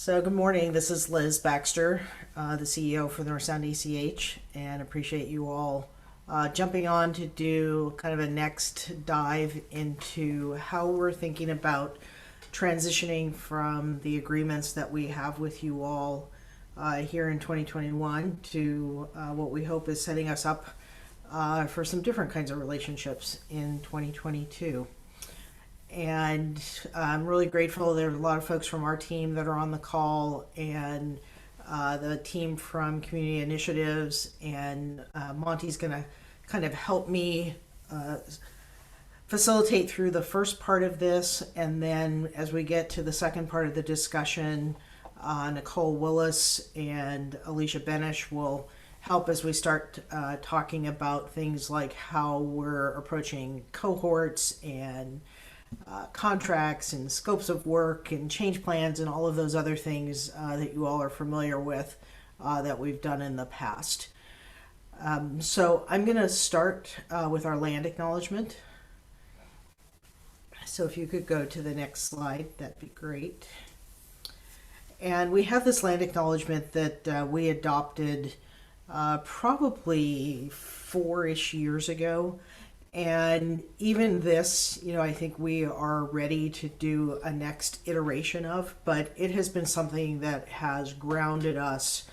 So, good morning. This is Liz Baxter, the CEO for North Sound ACH, and appreciate you all jumping on to do kind of a next dive into how we're thinking about transitioning from the agreements that we have with you all here in 2021 to what we hope is setting us up for some different kinds of relationships in 2022. And I'm really grateful. There are a lot of folks from our team that are on the call, and the team from Community Initiatives, and Monty's going to kind of help me facilitate through the first part of this. And then as we get to the second part of the discussion, Nicole Willis and Alicia Benish will help as we start talking about things like how we're approaching cohorts and contracts and scopes of work and change plans and all of those other things that you all are familiar with that we've done in the past. So I'm going to start with our land acknowledgement. So if you could go to the next slide, that'd be great. And we have this land acknowledgement that we adopted probably 4-ish years ago. And even this, I think we are ready to do a next iteration of, but it has been something that has grounded us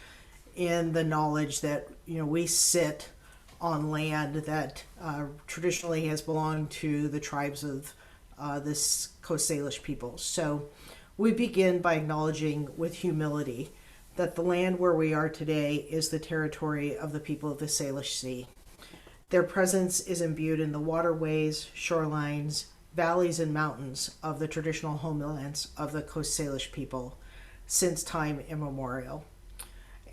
in the knowledge that, we sit on land that traditionally has belonged to the tribes of this Coast Salish people. So we begin by acknowledging with humility that the land where we are today is the territory of the people of the Salish Sea. Their presence is imbued in the waterways, shorelines, valleys, and mountains of the traditional homelands of the Coast Salish people since time immemorial.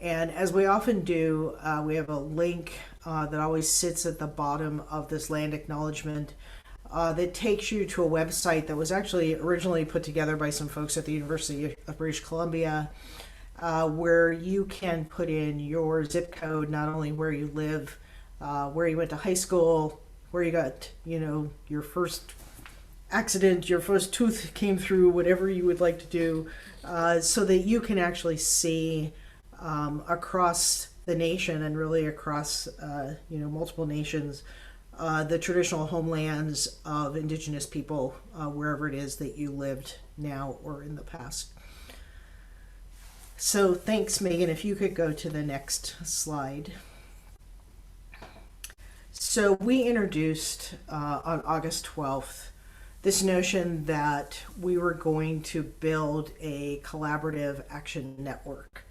And as we often do, we have a link that always sits at the bottom of this land acknowledgement that takes you to a website that was actually originally put together by some folks at the University of British Columbia, where you can put in your zip code, not only where you live, where you went to high school, where you got, your first accident, your first tooth came through, whatever you would like to do, so that you can actually see across the nation and really across, multiple nations, the traditional homelands of Indigenous people, wherever it is that you lived now or in the past. So thanks, Megan. If you could go to the next slide. So we introduced on August 12th this notion that we were going to build a collaborative action network.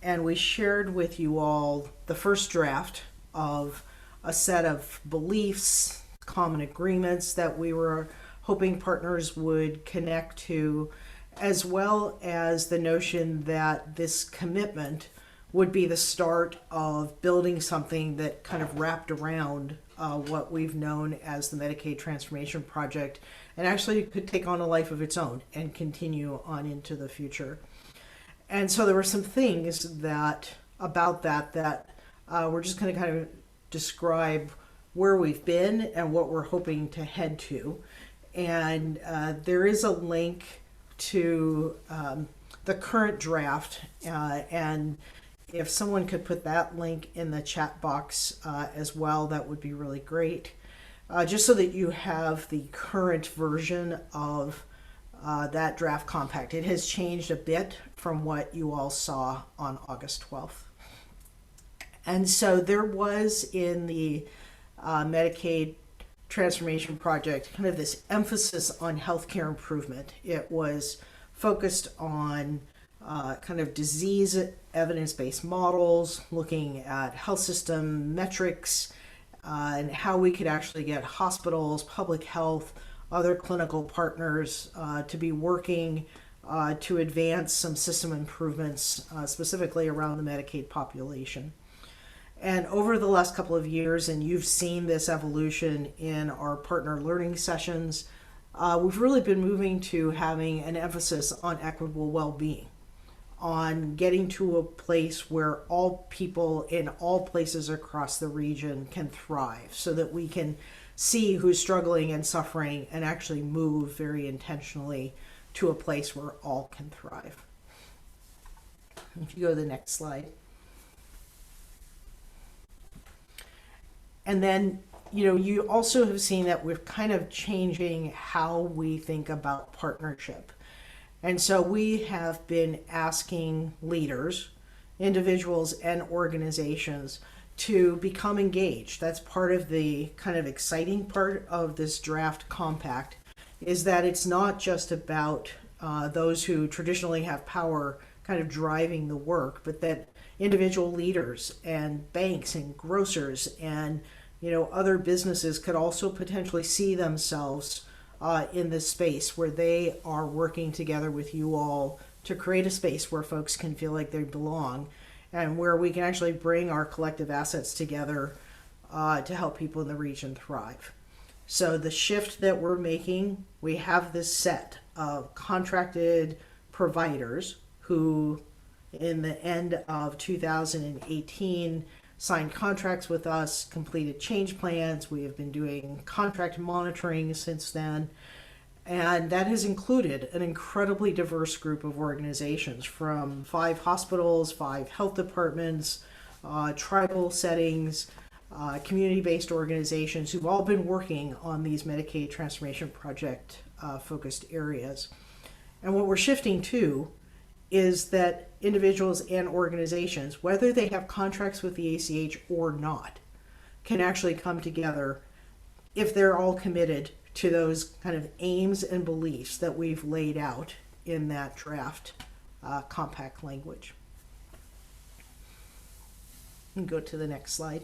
And we shared with you all the first draft of a set of beliefs, common agreements that we were hoping partners would connect to, as well as the notion that this commitment would be the start of building something that kind of wrapped around what we've known as the Medicaid Transformation Project, and actually could take on a life of its own and continue on into the future. And so there were some things that we're just going to kind of describe where we've been and what we're hoping to head to. And there is a link to the current draft, and if someone could put that link in the chat box as well, that would be really great. Just so that you have the current version of that draft compact. It has changed a bit from what you all saw on August 12th. And so there was in the Medicaid Transformation Project kind of this emphasis on healthcare improvement. It was focused on kind of disease evidence-based models, looking at health system metrics, and how we could actually get hospitals, public health, other clinical partners to be working to advance some system improvements, specifically around the Medicaid population. And over the last couple of years, and you've seen this evolution in our partner learning sessions, we've really been moving to having an emphasis on equitable well-being, on getting to a place where all people in all places across the region can thrive, so that we can see who's struggling and suffering and actually move very intentionally to a place where all can thrive. If you go to the next slide. And then, you also have seen that we're kind of changing how we think about partnership. And so we have been asking leaders, individuals, and organizations to become engaged. That's part of the kind of exciting part of this draft compact, is that it's not just about those who traditionally have power kind of driving the work, but that individual leaders and banks and grocers and other businesses could also potentially see themselves in this space where they are working together with you all to create a space where folks can feel like they belong, and where we can actually bring our collective assets together to help people in the region thrive. So the shift that we're making, we have this set of contracted providers who, in the end of 2018, signed contracts with us, completed change plans. We have been doing contract monitoring since then. And that has included an incredibly diverse group of organizations, from 5 hospitals, 5 health departments, tribal settings, community-based organizations who've all been working on these Medicaid transformation project focused areas. And what we're shifting to is that individuals and organizations, whether they have contracts with the ACH or not, can actually come together if they're all committed to those kind of aims and beliefs that we've laid out in that draft compact language. And go to the next slide.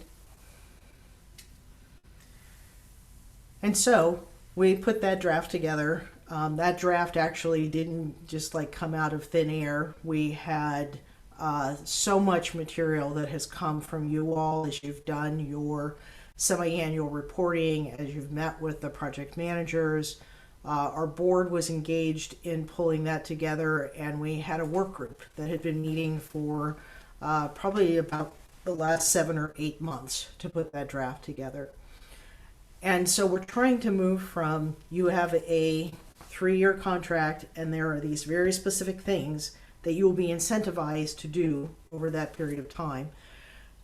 And so we put that draft together. That draft actually didn't just come out of thin air. We had so much material that has come from you all as you've done your semi-annual reporting, as you've met with the project managers. Our board was engaged in pulling that together, and we had a work group that had been meeting for probably about the last 7 or 8 months to put that draft together. And so we're trying to move from, you have a 3-year contract and there are these very specific things that you will be incentivized to do over that period of time,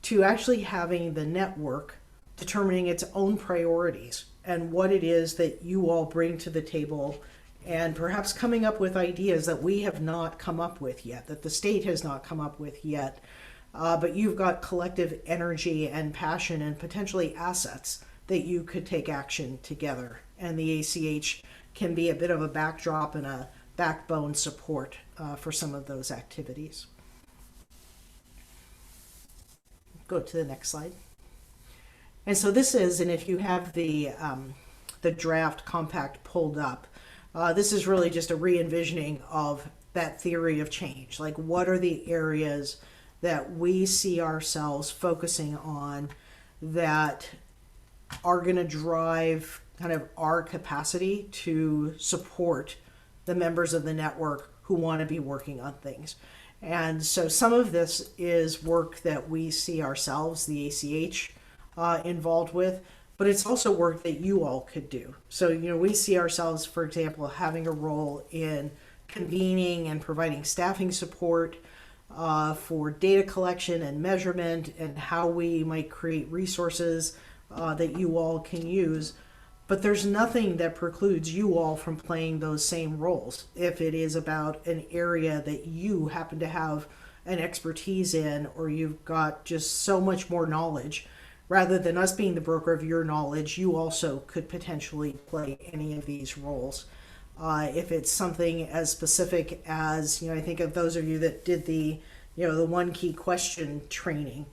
to actually having the network determining its own priorities and what it is that you all bring to the table, and perhaps coming up with ideas that we have not come up with yet, that the state has not come up with yet, but you've got collective energy and passion and potentially assets that you could take action together. And the ACH can be a bit of a backdrop and a backbone support for some of those activities. Go to the next slide. And so this is, and if you have the draft compact pulled up, this is really just a re-envisioning of that theory of change. Like, what are the areas that we see ourselves focusing on that are going to drive kind of our capacity to support the members of the network who want to be working on things. And so some of this is work that we see ourselves, the ACH, involved with, but it's also work that you all could do. So, we see ourselves, for example, having a role in convening and providing staffing support for data collection and measurement, and how we might create resources that you all can use. But there's nothing that precludes you all from playing those same roles if it is about an area that you happen to have an expertise in, or you've got just so much more knowledge. Rather than us being the broker of your knowledge, you also could potentially play any of these roles. If it's something as specific as, I think of those of you that did the one key question training,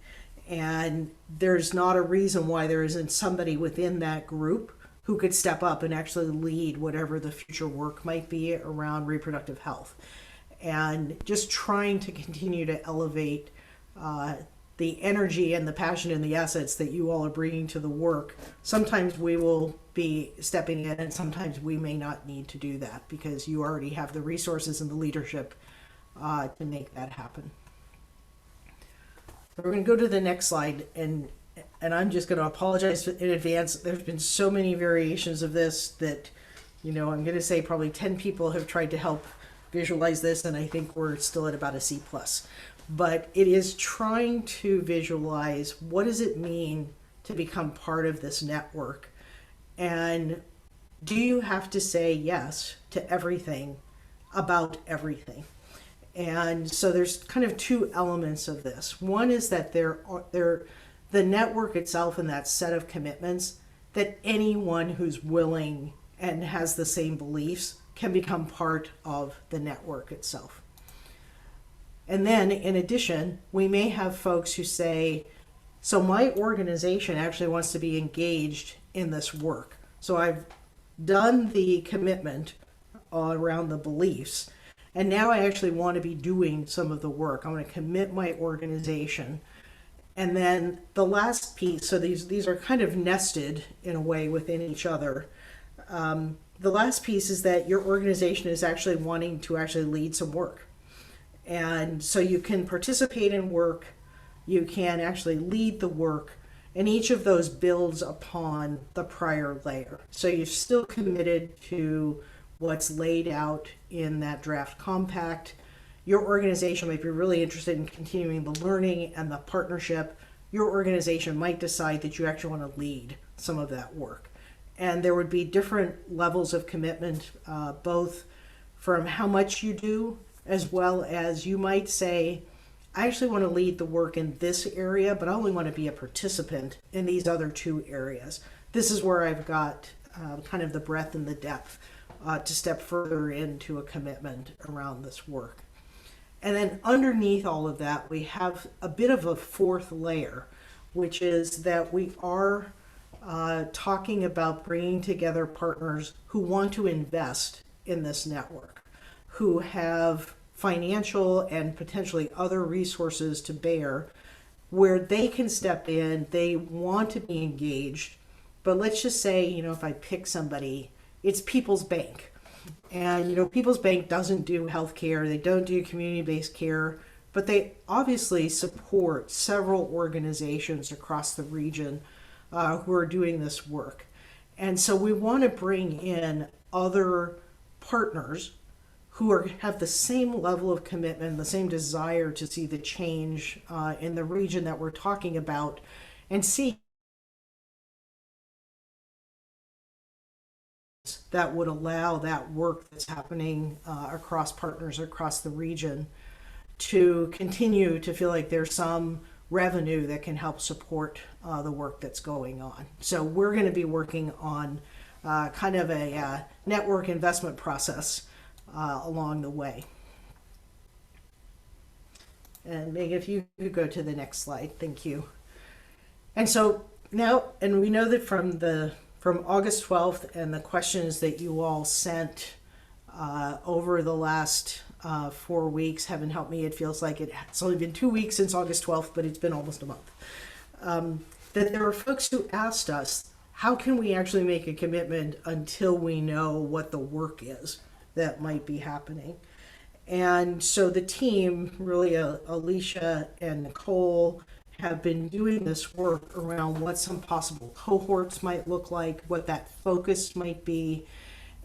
and there's not a reason why there isn't somebody within that group who could step up and actually lead whatever the future work might be around reproductive health. And just trying to continue to elevate the energy and the passion and the assets that you all are bringing to the work. Sometimes we will be stepping in, and sometimes we may not need to do that because you already have the resources and the leadership to make that happen. We're going to go to the next slide, and I'm just going to apologize in advance. There's been so many variations of this that, I'm going to say probably 10 people have tried to help visualize this, and I think we're still at about a C+. but it is trying to visualize what does it mean to become part of this network, and do you have to say yes to everything about everything? And so there's kind of two elements of this. One is that the network itself and that set of commitments, that anyone who's willing and has the same beliefs can become part of the network itself. And then in addition, we may have folks who say, so my organization actually wants to be engaged in this work. So I've done the commitment around the beliefs, and now I actually want to be doing some of the work. I want to commit my organization. And then the last piece, so these are kind of nested in a way within each other. The last piece is that your organization is actually wanting to actually lead some work. And so you can participate in work, you can actually lead the work, and each of those builds upon the prior layer. So you're still committed to what's laid out in that draft compact. Your organization might be really interested in continuing the learning and the partnership. Your organization might decide that you actually want to lead some of that work. And there would be different levels of commitment, both from how much you do, as well as you might say, I actually want to lead the work in this area, but I only want to be a participant in these other two areas. This is where I've got kind of the breadth and the depth to step further into a commitment around this work. And then underneath all of that, we have a bit of a fourth layer, which is that we are talking about bringing together partners who want to invest in this network, who have financial and potentially other resources to bear, where they can step in, they want to be engaged. But let's just say, if I pick somebody, it's People's Bank. And, People's Bank doesn't do healthcare, they don't do community-based care, but they obviously support several organizations across the region who are doing this work. And so we want to bring in other partners who have the same level of commitment, the same desire to see the change in the region that we're talking about, and see that would allow that work that's happening across partners across the region to continue to feel like there's some revenue that can help support the work that's going on. So we're going to be working on kind of a network investment process along the way. And Meg, if you could go to the next slide, thank you. And so now, and we know that from August 12th and the questions that you all sent over the last 4 weeks, heaven help me, it feels like it's only been 2 weeks since August 12th, but it's been almost a month. That there were folks who asked us, how can we actually make a commitment until we know what the work is that might be happening? And so the team, really Alicia and Nicole, have been doing this work around what some possible cohorts might look like, what that focus might be.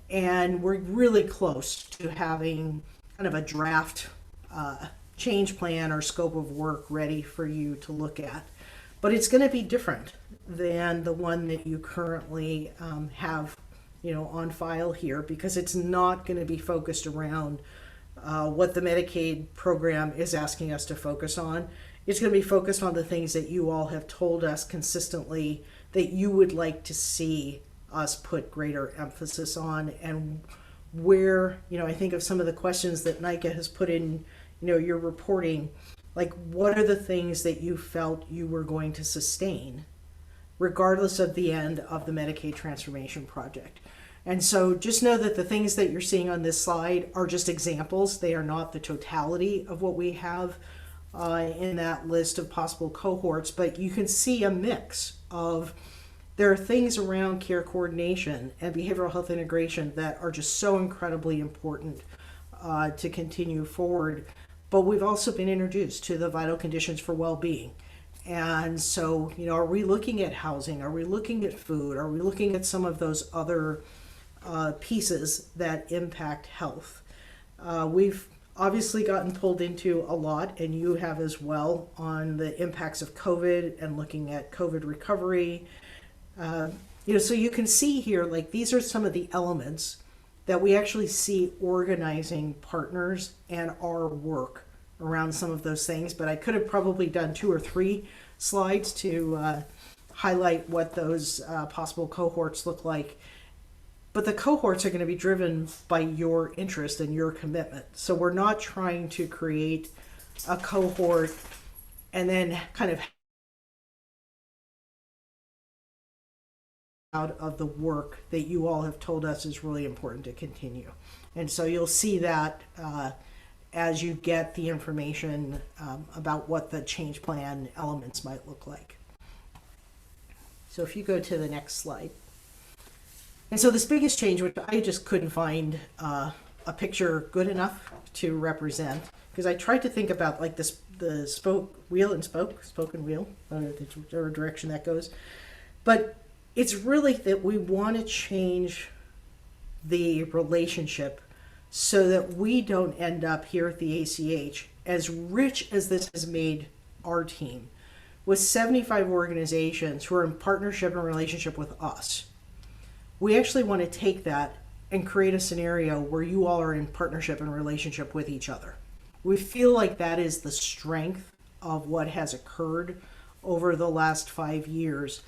And we're really close to having kind of a draft change plan or scope of work ready for you to look at. But it's going to be different than the one that you currently have on file here, because it's not going to be focused around what the Medicaid program is asking us to focus on. It's going to be focused on the things that you all have told us consistently that you would like to see us put greater emphasis on, and where, I think of some of the questions that Nika has put in, your reporting, like what are the things that you felt you were going to sustain regardless of the end of the Medicaid transformation project. And so just know that the things that you're seeing on this slide are just examples. They are not the totality of what we have in that list of possible cohorts, but you can see a mix of, there are things around care coordination and behavioral health integration that are just so incredibly important to continue forward. But we've also been introduced to the vital conditions for well-being. And so, are we looking at housing? Are we looking at food? Are we looking at some of those other pieces that impact health? We've obviously gotten pulled into a lot, and you have as well, on the impacts of COVID and looking at COVID recovery. So you can see here, like, these are some of the elements that we actually see organizing partners and our work around some of those things. But I could have probably done 2 or 3 slides to highlight what those possible cohorts look like. But the cohorts are going to be driven by your interest and your commitment. So we're not trying to create a cohort and then kind of out of the work that you all have told us is really important to continue. And so you'll see that as you get the information about what the change plan elements might look like. So if you go to the next slide. And so this biggest change, which I just couldn't find a picture good enough to represent, because I tried to think about like this, the spoke and wheel, whichever direction that goes. But it's really that we want to change the relationship so that we don't end up here at the ACH, as rich as this has made our team, with 75 organizations who are in partnership and relationship with us. We actually want to take that and create a scenario where you all are in partnership and relationship with each other. We feel like that is the strength of what has occurred over the last 5 years,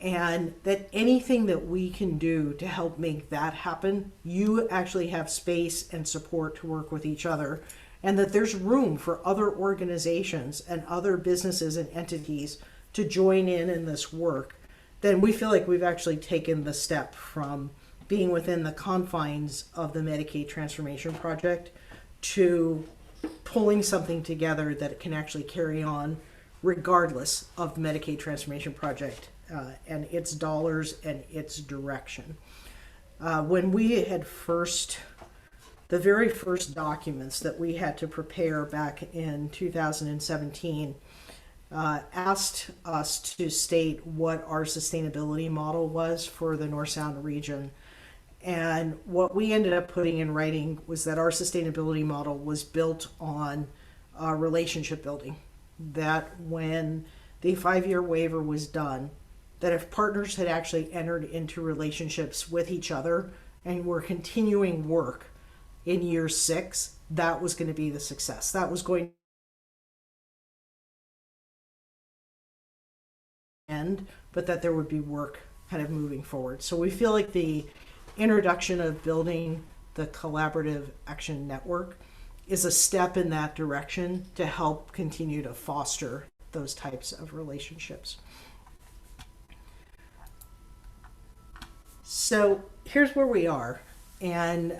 and that anything that we can do to help make that happen, you actually have space and support to work with each other, and that there's room for other organizations and other businesses and entities to join in this work. Then we feel like we've actually taken the step from being within the confines of the Medicaid Transformation Project to pulling something together that can actually carry on regardless of the Medicaid Transformation Project and its dollars and its direction. When we had the very first documents that we had to prepare back in 2017, asked us to state what our sustainability model was for the North Sound region. And what we ended up putting in writing was that our sustainability model was built on relationship building. That when the 5-year waiver was done, that if partners had actually entered into relationships with each other and were continuing work in year 6, that was going to be the success. That was going end, but that there would be work kind of moving forward. So we feel like the introduction of building the collaborative action network is a step in that direction to help continue to foster those types of relationships. So here's where we are, and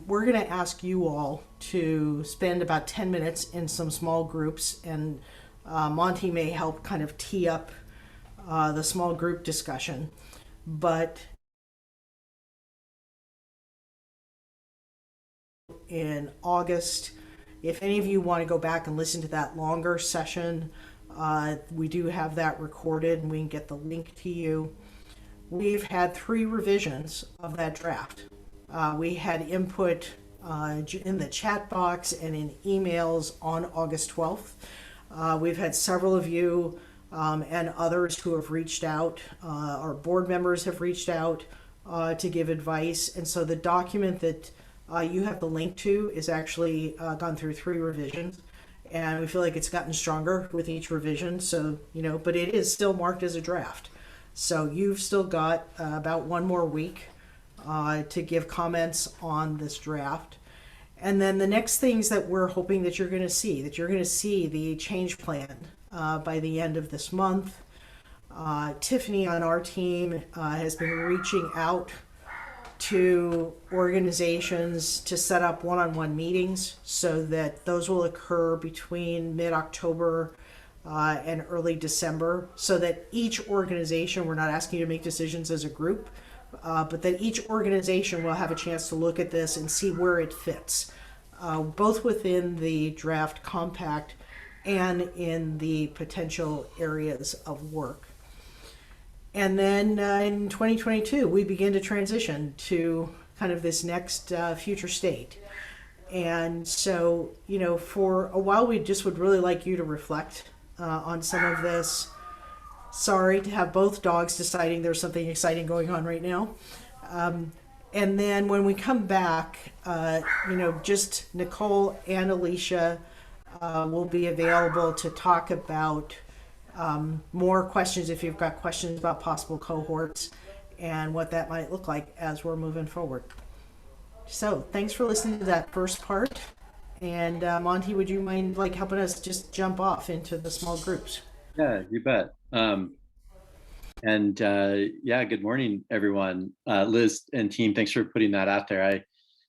we're going to ask you all to spend about 10 minutes in some small groups, and Monty may help kind of tee up the small group discussion. But in August, if any of you want to go back and listen to that longer session, we do have that recorded and we can get the link to you. We've had 3 revisions of that draft. We had input in the chat box and in emails on August 12th. We've had several of you and others who have reached out. Our board members have reached out to give advice. And so the document that you have the link to is actually gone through 3 revisions. And we feel like it's gotten stronger with each revision. So, but it is still marked as a draft. So you've still got about 1 more week to give comments on this draft. And then the next things that we're hoping that you're going to see, the change plan by the end of this month. Tiffany on our team has been reaching out to organizations to set up one-on-one meetings so that those will occur between mid-October and early December, so that each organization, we're not asking you to make decisions as a group, but that each organization will have a chance to look at this and see where it fits, both within the draft compact and in the potential areas of work. And then in 2022, we begin to transition to kind of this next future state. And so, for a while, we just would really like you to reflect on some of this. Sorry to have both dogs deciding there's something exciting going on right now. And then when we come back, just Nicole and Alicia will be available to talk about more questions if you've got questions about possible cohorts and what that might look like as we're moving forward. So thanks for listening to that first part. And Monty, would you mind helping us just jump off into the small groups? Yeah, you bet. Yeah, good morning, everyone. Liz and team, thanks for putting that out there. I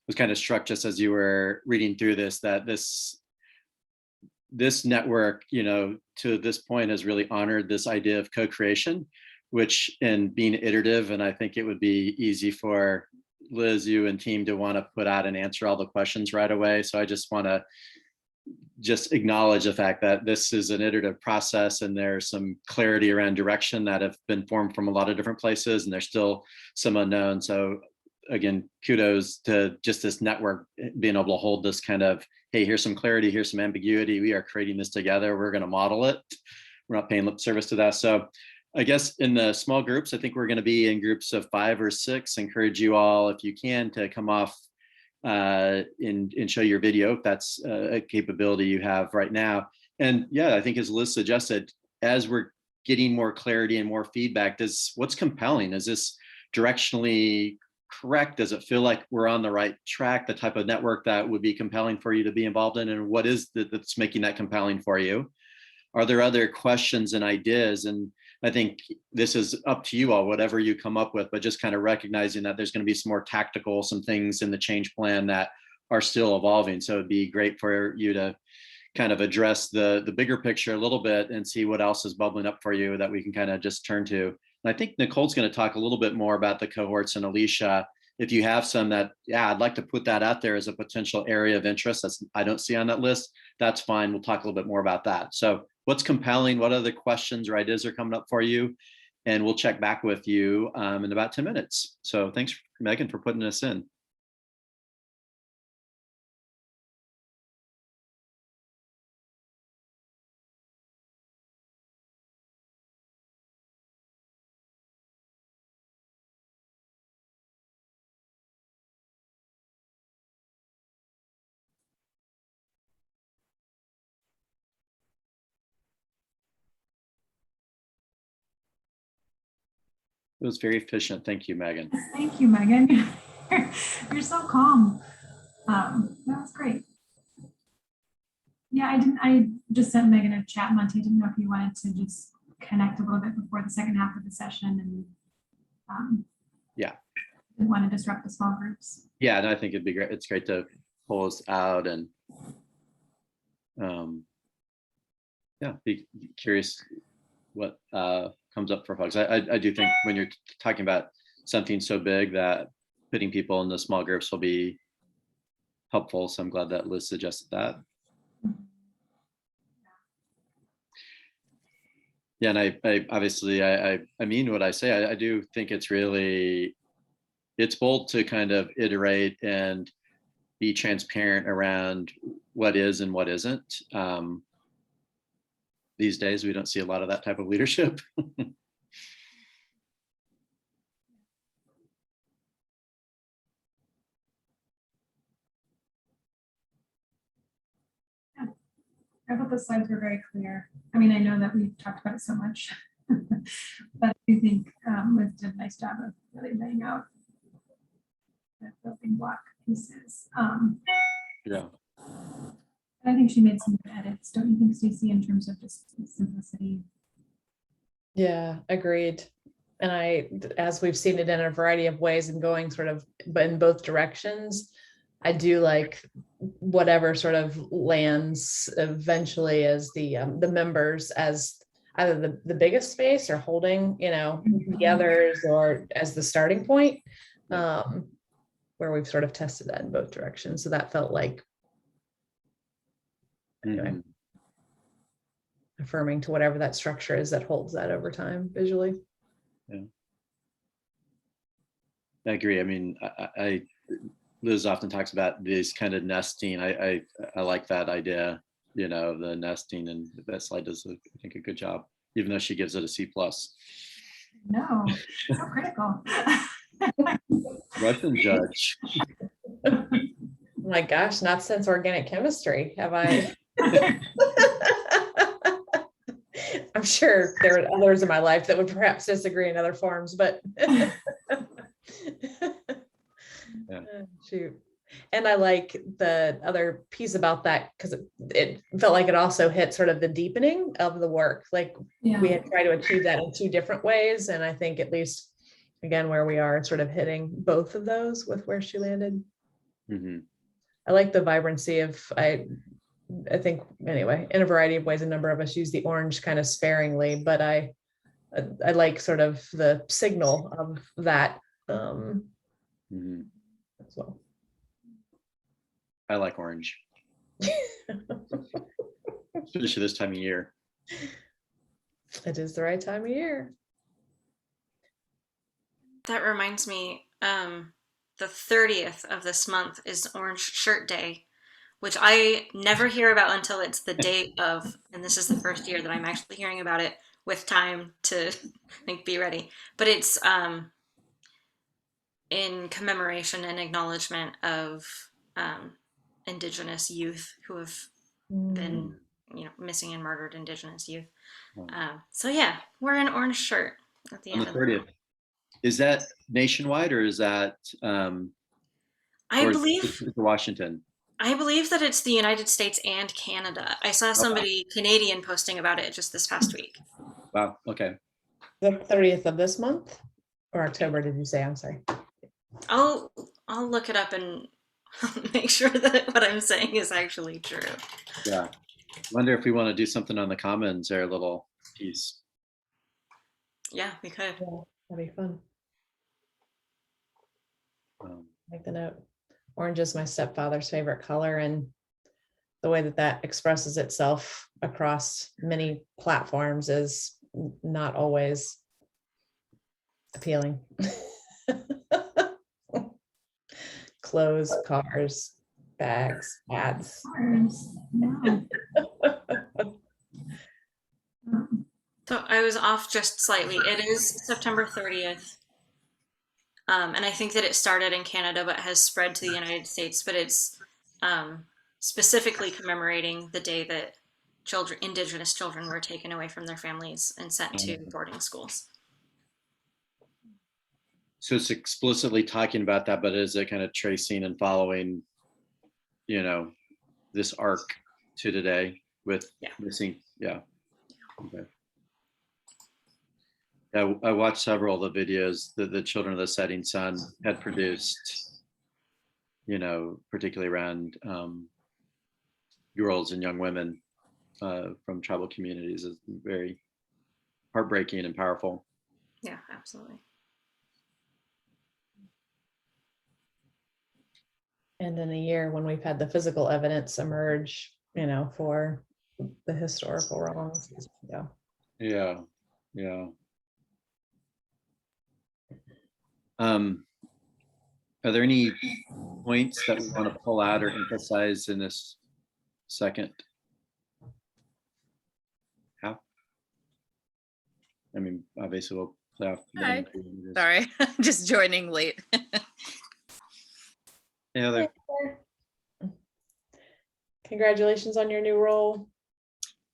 was kind of struck just as you were reading through this, that this network, to this point has really honored this idea of co-creation, which in being iterative, and I think it would be easy for Liz, you and team to want to put out and answer all the questions right away. So I just want to acknowledge the fact that this is an iterative process and there's some clarity around direction that have been formed from a lot of different places, and there's still some unknown. So again, kudos to just this network being able to hold this kind of, hey, here's some clarity, here's some ambiguity. We are creating this together. We're going to model it. We're not paying lip service to that. So I guess in the small groups, I think we're going to be in groups of 5 or 6. Encourage you all, if you can, to come off and show your video if that's a capability you have right now. And yeah, I think as Liz suggested, as we're getting more clarity and more feedback, what's compelling? Is this directionally correct? Does it feel like we're on the right track? The type of network that would be compelling for you to be involved in, and what is that's making that compelling for you? Are there other questions and ideas? And I think this is up to you all, whatever you come up with, but just kind of recognizing that there's going to be some more tactical, some things in the change plan that are still evolving. So it'd be great for you to kind of address the bigger picture a little bit and see what else is bubbling up for you that we can kind of just turn to. And I think Nicole's going to talk a little bit more about the cohorts, and Alicia, if you have some that, yeah, I'd like to put that out there as a potential area of interest I don't see on that list, that's fine. We'll talk a little bit more about that. So what's compelling, what other questions or ideas are coming up for you? And we'll check back with you in about 10 minutes. So thanks, Megan, for putting us in. It was very efficient. Thank you, Megan. Thank you, Megan. You're so calm. That was great. Yeah, I just sent Megan a chat, Monty. I didn't know if you wanted to just connect a little bit before the second half of the session, and yeah, didn't want to disrupt the small groups. Yeah, and I think it'd be great. It's great to pull us out and yeah, be curious what comes up for folks. I do think when you're talking about something so big, that putting people in the small groups will be helpful. So I'm glad that Liz suggested that. Yeah, and I obviously I mean what I say. I do think it's bold to kind of iterate and be transparent around what is and what isn't. These days, we don't see a lot of that type of leadership. Yeah. I thought the slides were very clear. I mean, I know that we've talked about it so much, but I do think Liz did a nice job of really laying out the building block pieces. Yeah. I think she made some good edits, don't you think, Stacey, in terms of just simplicity? Yeah, agreed. And as we've seen it in a variety of ways and going sort of in both directions, I do like whatever sort of lands eventually as the members as either the biggest space or holding, the others, or as the starting point, where we've sort of tested that in both directions. So that felt like anyway, affirming to whatever that structure is that holds that over time visually. Yeah, I agree. I mean, Liz often talks about these kind of nesting. I like that idea, you know, the nesting, and that slide does, I think, a good job, even though she gives it a C+. No, so critical. Russian judge. Oh my gosh, not since organic chemistry have I. I'm sure there are others in my life that would perhaps disagree in other forms, but shoot. And I like the other piece about that because it felt like it also hit sort of the deepening of the work. Like Yeah. we had tried to achieve that in two different ways. And I think at least, again, where we are sort of hitting both of those with where she landed. Mm-hmm. I like the vibrancy of, I think, anyway, in a variety of ways, a number of us use the orange kind of sparingly, but I like sort of the signal of that Mm-hmm. as well. I like orange, especially this time of year. It is the right time of year. That reminds me, the 30th of this month is Orange Shirt Day, which I never hear about until it's the date of, and this is the first year that I'm actually hearing about it with time to be ready. But it's in commemoration and acknowledgement of Indigenous youth who have been, missing and murdered Indigenous youth. So yeah, we're an orange shirt at the On end the of the 30th. month. Is that nationwide, or is that I or believe is it Washington? I believe that it's the United States and Canada. I saw somebody Canadian posting about it just this past week. Wow. Okay. The 30th of this month or October, did you say? I'm sorry. I'll look it up and make sure that what I'm saying is actually true. Yeah. Wonder if we want to do something on the Commons or a little piece. Yeah, we could. Yeah, that'd be fun. Make the note. Orange is my stepfather's favorite color, and the way that that expresses itself across many platforms is not always appealing. Clothes, cars, bags, hats. No. So I was off just slightly. It is September 30th. And I think that it started in Canada but has spread to the United States. But it's specifically commemorating the day that Indigenous children were taken away from their families and sent to boarding schools. So it's explicitly talking about that, but is it kind of tracing and following, this arc to today with missing? Yeah. Okay. I watched several of the videos that the Children of the Setting Sun had produced, particularly around girls and young women from tribal communities. Is very heartbreaking and powerful. Yeah, absolutely. And in a year when we've had the physical evidence emerge, for the historical wrongs. Yeah. Are there any points that we want to pull out or emphasize in this second half? I mean, obviously we'll play off. Hi. Sorry, just joining late. Any other? Congratulations on your new role.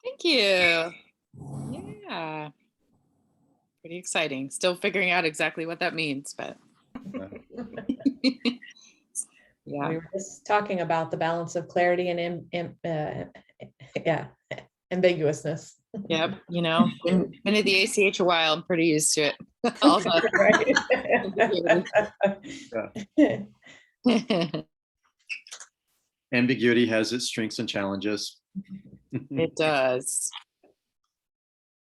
Thank you. Yeah. Pretty exciting. Still figuring out exactly what that means, but yeah. We were just talking about the balance of clarity and ambiguousness. Yep. Been at the ACH a while. I'm pretty used to it. All the Ambiguity has its strengths and challenges. It does.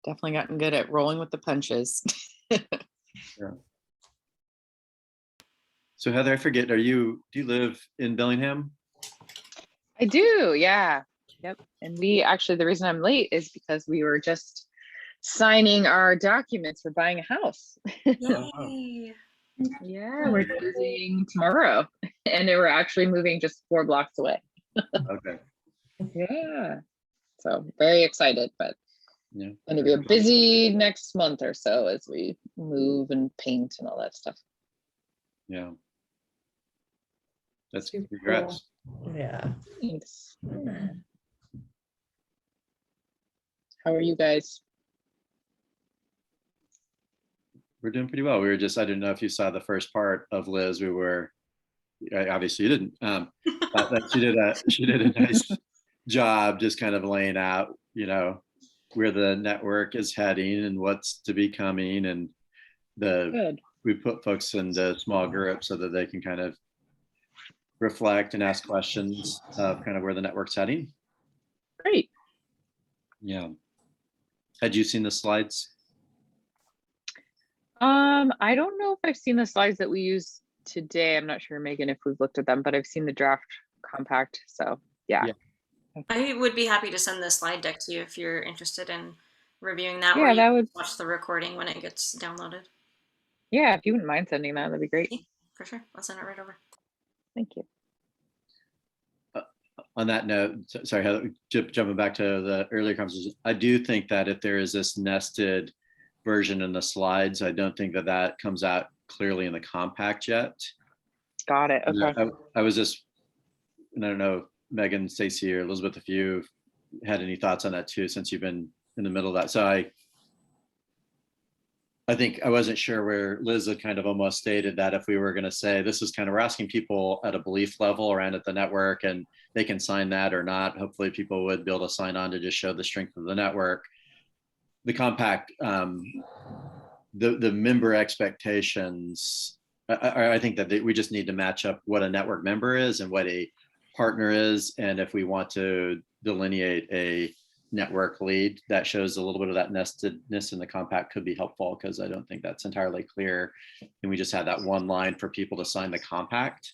Definitely gotten good at rolling with the punches. Yeah. So Heather, I forget, do you live in Bellingham? I do, yeah. Yep. And the reason I'm late is because we were just signing our documents for buying a house. Yay. Yeah, we're closing tomorrow, and we're actually moving just 4 blocks away. Okay. Yeah, so very excited, but Yeah. going to be a busy next month or so as we move and paint and all that stuff. Yeah. That's Super congrats. Yeah. Thanks. How are you guys? We're doing pretty well. We were just, I didn't know if you saw the first part of Liz. We were, obviously you didn't, but she did a nice job just kind of laying out, you know, where the network is heading and what's to be coming. And Good. we put folks into small groups so that they can kind of reflect and ask questions of kind of where the network's heading. Great. Yeah. Had you seen the slides? I don't know if I've seen the slides that we used today. I'm not sure, Megan, if we've looked at them, but I've seen the draft compact. So yeah. I would be happy to send the slide deck to you if you're interested in reviewing that. Yeah, or you that can would. watch the recording when it gets downloaded. Yeah, if you wouldn't mind sending that, that'd be great. Yeah, for sure. I'll send it right over. Thank you. On that note, sorry, Heather, jumping back to the earlier conversation, I do think that if there is this nested version in the slides, I don't think that that comes out clearly in the compact yet. Got it. Okay. I was just, and I don't know, Megan, Stacy, or Elizabeth, if you had any thoughts on that too, since you've been in the middle of that. So I think I wasn't sure where Liz had kind of almost stated that if we were going to say this is kind of, we're asking people at a belief level around at the network and they can sign that or not. Hopefully people would be able to sign on to just show the strength of the network. The compact, the member expectations, I think that we just need to match up what a network member is and what a partner is. And if we want to delineate a network lead that shows a little bit of that nestedness in the compact could be helpful, because I don't think that's entirely clear. And we just had that one line for people to sign the compact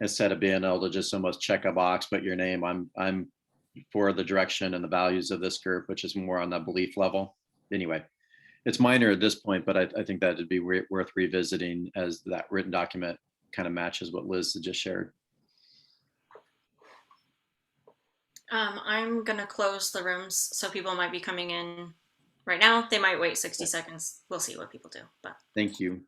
instead of being able to just almost check a box, put your name, I'm for the direction and the values of this group, which is more on the belief level. Anyway, it's minor at this point, but I think that it'd be worth revisiting as that written document kind of matches what Liz had just shared. I'm gonna close the rooms, so people might be coming in right now. They might wait 60 seconds. We'll see what people do. But Thank you.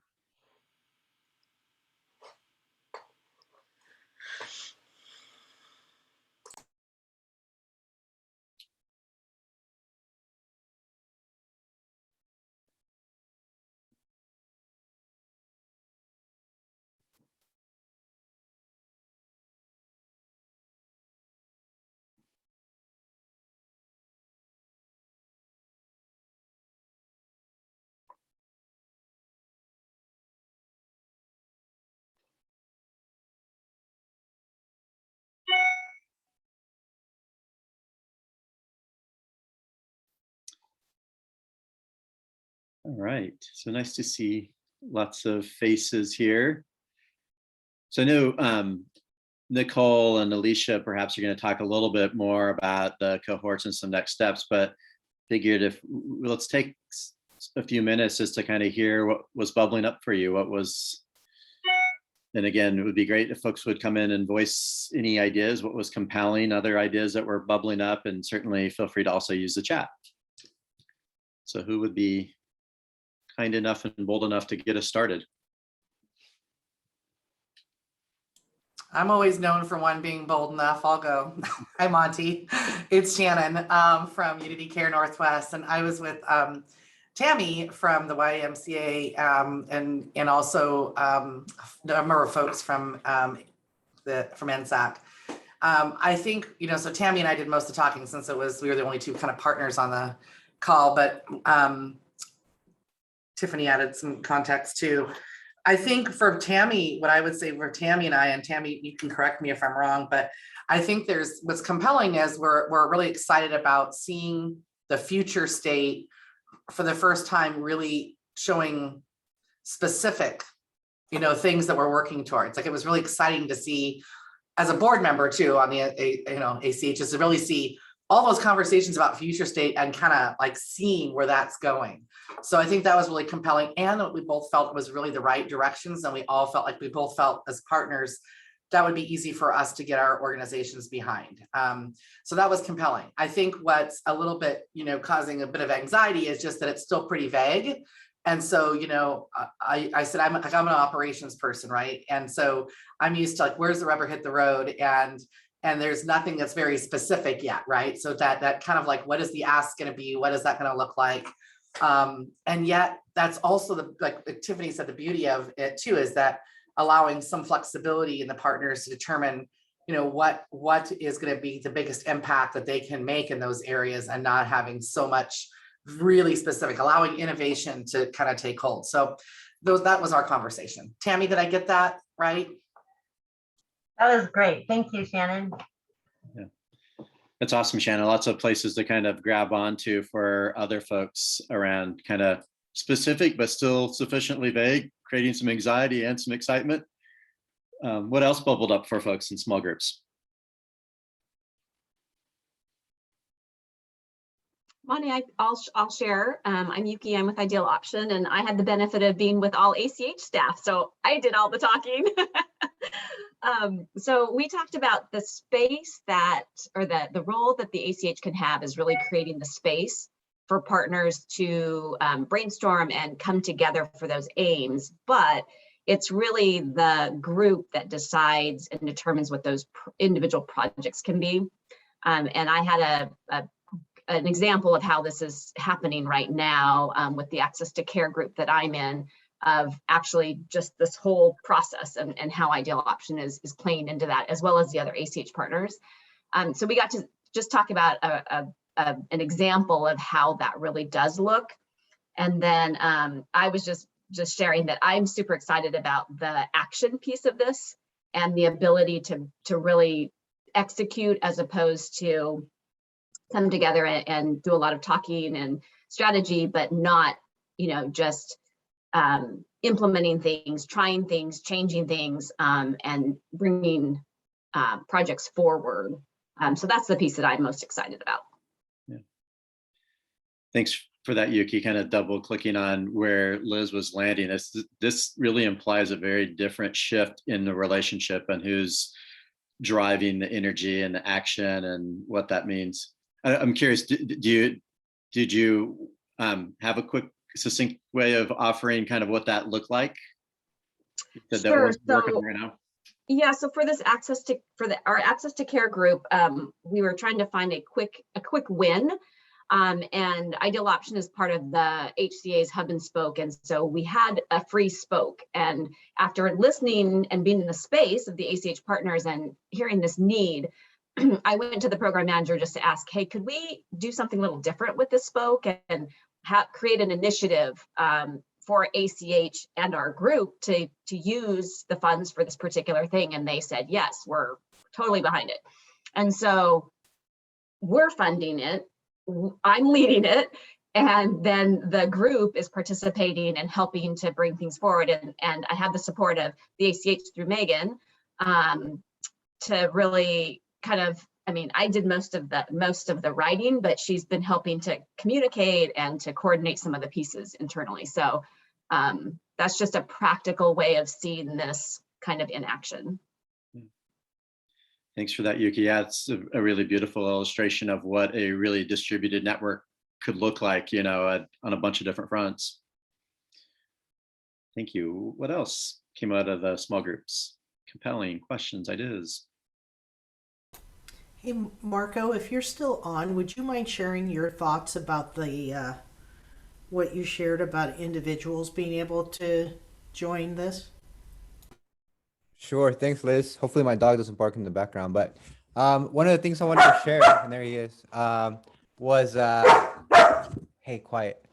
All right, so nice to see lots of faces here. So I know Nicole and Alicia, perhaps you're going to talk a little bit more about the cohorts and some next steps, but figured if let's take a few minutes just to kind of hear what was bubbling up for you. What was, and again, it would be great if folks would come in and voice any ideas, what was compelling, other ideas that were bubbling up, and certainly feel free to also use the chat. So who would be kind enough and bold enough to get us started? I'm always known for one being bold enough. I'll go. Hi, Monty. It's Shannon from Unity Care Northwest, and I was with Tammy from the YMCA and also a number of folks from NSAC. I think, you know, so Tammy and I did most of the talking since we were the only two kind of partners on the call, but Tiffany added some context too. I think for Tammy, what I would say for Tammy and I, and Tammy, you can correct me if I'm wrong, but I think what's compelling is we're really excited about seeing the future state for the first time, really showing specific, you know, things that we're working towards. Like, it was really exciting to see as a board member too on the ACH, is to really see all those conversations about future state and kind of like seeing where that's going. So I think that was really compelling, and what we both felt was really the right directions. And we all felt like we both felt as partners that would be easy for us to get our organizations behind. So that was compelling. I think what's a little bit, causing a bit of anxiety is just that it's still pretty vague. And so, I said, I'm an operations person, right? And so I'm used to like, where's the rubber hit the road? And there's nothing that's very specific yet, right? So that kind of like, what is the ask going to be? What is that going to look like? And yet that's also like Tiffany said, the beauty of it too, is that allowing some flexibility in the partners to determine, what is going to be the biggest impact that they can make in those areas, and not having so much really specific, allowing innovation to kind of take hold. So that was our conversation. Tammy, did I get that right? That was great. Thank you, Shannon. Yeah, that's awesome, Shannon. Lots of places to kind of grab onto for other folks around kind of specific, but still sufficiently vague, creating some anxiety and some excitement. What else bubbled up for folks in small groups? Monty, I'll share. I'm Yuki. I'm with Ideal Option, and I had the benefit of being with all ACH staff, so I did all the talking. So we talked about the space the role that the ACH can have is really creating the space for partners to brainstorm and come together for those aims, but it's really the group that decides and determines what those individual projects can be. And I had an example of how this is happening right now with the Access to Care group that I'm in, of actually just this whole process and how Ideal Option is playing into that, as well as the other ACH partners. So we got to just talk about an example of how that really does look. And then I was just sharing that I'm super excited about the action piece of this and the ability to really execute, as opposed to come together and do a lot of talking and strategy, but not, just implementing things, trying things, changing things, and bringing projects forward. So that's the piece that I'm most excited about. Yeah. Thanks for that, Yuki. Kind of double clicking on where Liz was landing. This really implies a very different shift in the relationship and who's driving the energy and the action and what that means. I'm curious, did you have a quick, succinct way of offering kind of what that looked like? Sure. Working right now? Yeah, so for this our Access to Care group, we were trying to find a quick win. And Ideal Option is part of the HCA's Hub and Spoke. And so we had a free spoke. And after listening and being in the space of the ACH partners and hearing this need, I went to the program manager just to ask, hey, could we do something a little different with this spoke and create an initiative for ACH and our group to use the funds for this particular thing? And they said, yes, we're totally behind it. And so we're funding it. I'm leading it. And then the group is participating and helping to bring things forward. And I have the support of the ACH through Megan to really kind of, I did most of the writing, but she's been helping to communicate and to coordinate some of the pieces internally. So that's just a practical way of seeing this kind of in action. Thanks for that, Yuki. Yeah, it's a really beautiful illustration of what a really distributed network could look like, on a bunch of different fronts. Thank you. What else came out of the small groups? Compelling questions, ideas. Hey, Marco, if you're still on, would you mind sharing your thoughts about the what you shared about individuals being able to join this? Sure. Thanks, Liz. Hopefully my dog doesn't bark in the background. But one of the things I wanted to share, and there he is, was, hey, quiet.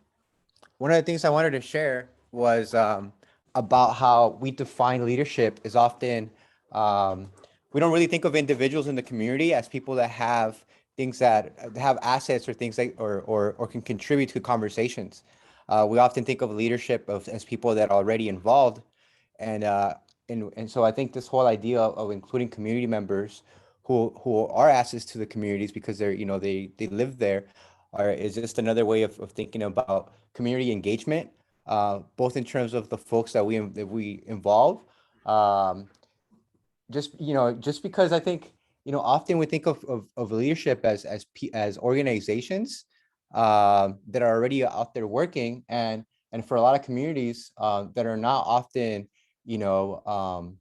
One of the things I wanted to share was about how we define leadership is often, we don't really think of individuals in the community as people that have things that have assets or things like, or can contribute to conversations. We often think of leadership as people that are already involved. And so I think this whole idea of including community members who are assets to the communities because they're, you know, they live there, is just another way of thinking about community engagement, both in terms of the folks that we involve. Just because I think, you know, often we think of leadership as organizations that are already out there working, and for a lot of communities that are not often, you know,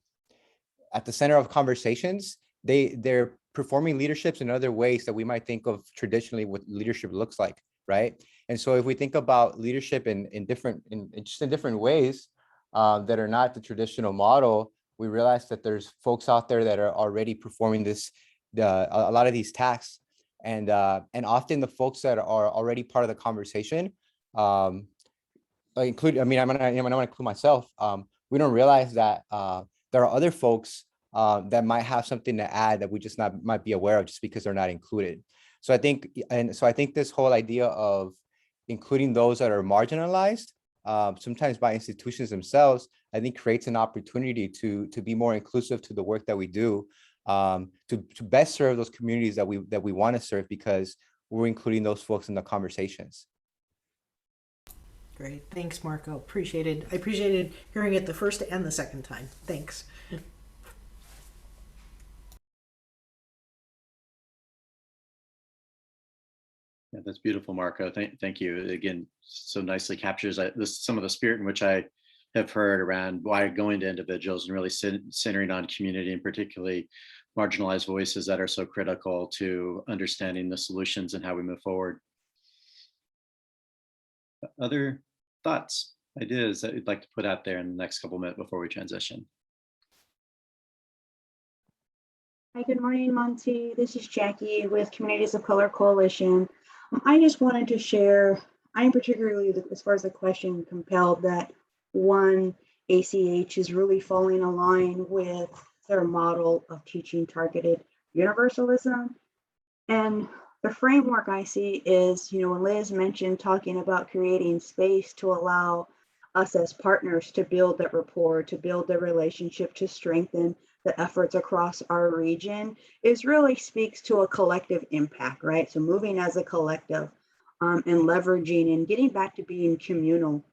at the center of conversations, they're performing leaderships in other ways that we might think of traditionally what leadership looks like, right? And so if we think about leadership in different ways that are not the traditional model, we realize that there's folks out there that are already performing a lot of these tasks, and often the folks that are already part of the conversation, I'm gonna include myself. We don't realize that there are other folks that might have something to add that we just might be aware of just because they're not included. So I think this whole idea of including those that are marginalized, sometimes by institutions themselves, I think creates an opportunity to be more inclusive to the work that we do, to best serve those communities that we want to serve, because we're including those folks in the conversations. Great. Thanks, Marco. I appreciated hearing it the first and the second time. Thanks. Yeah, that's beautiful, Marco. Thank you again. So nicely captures some of the spirit in which I have heard around why going to individuals and really centering on community, and particularly marginalized voices that are so critical to understanding the solutions and how we move forward. Other thoughts, ideas that you'd like to put out there in the next couple minutes before we transition? Hi, good morning, Monty. This is Jackie with Communities of Color Coalition. I just wanted to share, I'm particularly, as far as the question, compelled that one, ACH is really falling in line with their model of teaching targeted universalism. And the framework I see is, you know, when Liz mentioned talking about creating space to allow us as partners to build that rapport, to build the relationship, to strengthen the efforts across our region, is really speaks to a collective impact, right? So moving as a collective and leveraging and getting back to being communal.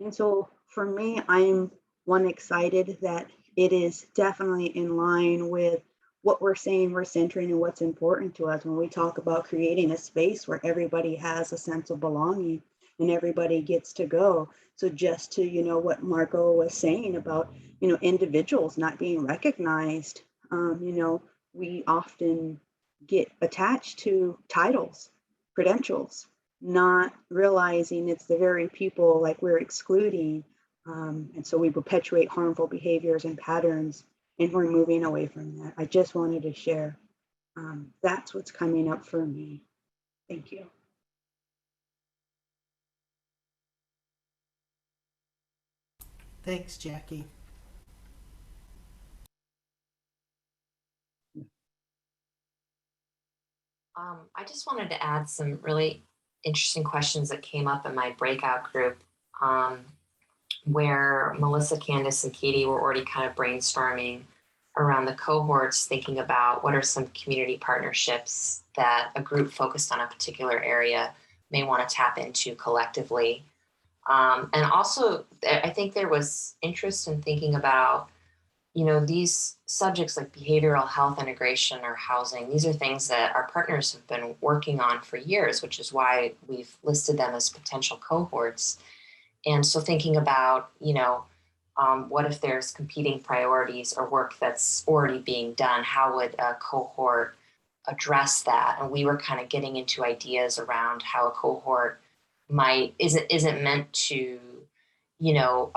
And so for me, I'm excited that it is definitely in line with what we're saying we're centering and what's important to us when we talk about creating a space where everybody has a sense of belonging and everybody gets to go. So just to, you know, what Marco was saying about, you know, individuals not being recognized, you know, we often get attached to titles, credentials, not realizing it's the very people like we're excluding. And so we perpetuate harmful behaviors and patterns, and we're moving away from that. I just wanted to share. That's what's coming up for me. Thank you. Thanks, Jackie. I just wanted to add some really interesting questions that came up in my breakout group, where Melissa, Candace, and Katie were already kind of brainstorming around the cohorts, thinking about what are some community partnerships that a group focused on a particular area may want to tap into collectively. And also, I think there was interest in thinking about, you know, these subjects like behavioral health integration or housing. These are things that our partners have been working on for years, which is why we've listed them as potential cohorts. And so thinking about, you know, what if there's competing priorities or work that's already being done? How would a cohort address that? And we were kind of getting into ideas around how a cohort isn't meant to, you know,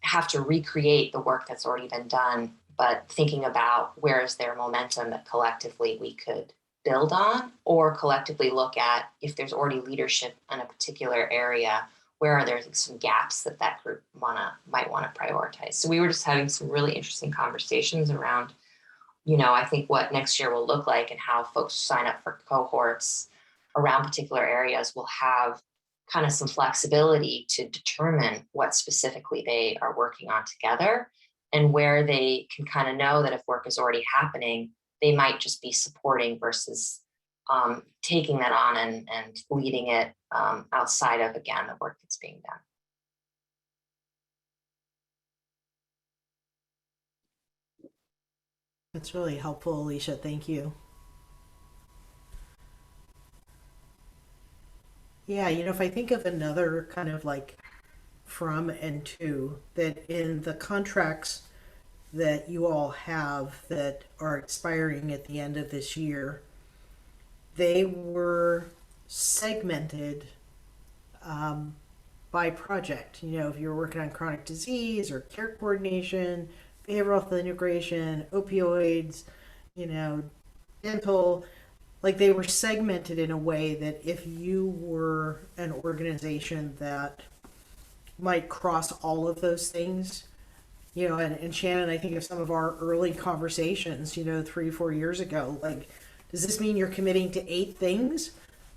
have to recreate the work that's already been done, but thinking about where is there momentum that collectively we could build on, or collectively look at if there's already leadership in a particular area, where are there some gaps that group might want to prioritize. So we were just having some really interesting conversations around, you know, I think what next year will look like and how folks sign up for cohorts around particular areas will have kind of some flexibility to determine what specifically they are working on together, and where they can kind of know that if work is already happening, they might just be supporting versus taking that on and leading it outside of, again, the work that's being done. That's really helpful, Alicia. Thank you. Yeah, if I think of another kind of like from and to, that in the contracts that you all have that are expiring at the end of this year, they were segmented by project. If you're working on chronic disease or care coordination, behavioral health integration, opioids, dental, like they were segmented in a way that if you were an organization that might cross all of those things, and Shannon, I think of some of our early conversations, 3-4 years ago, like, does this mean you're committing to 8 things?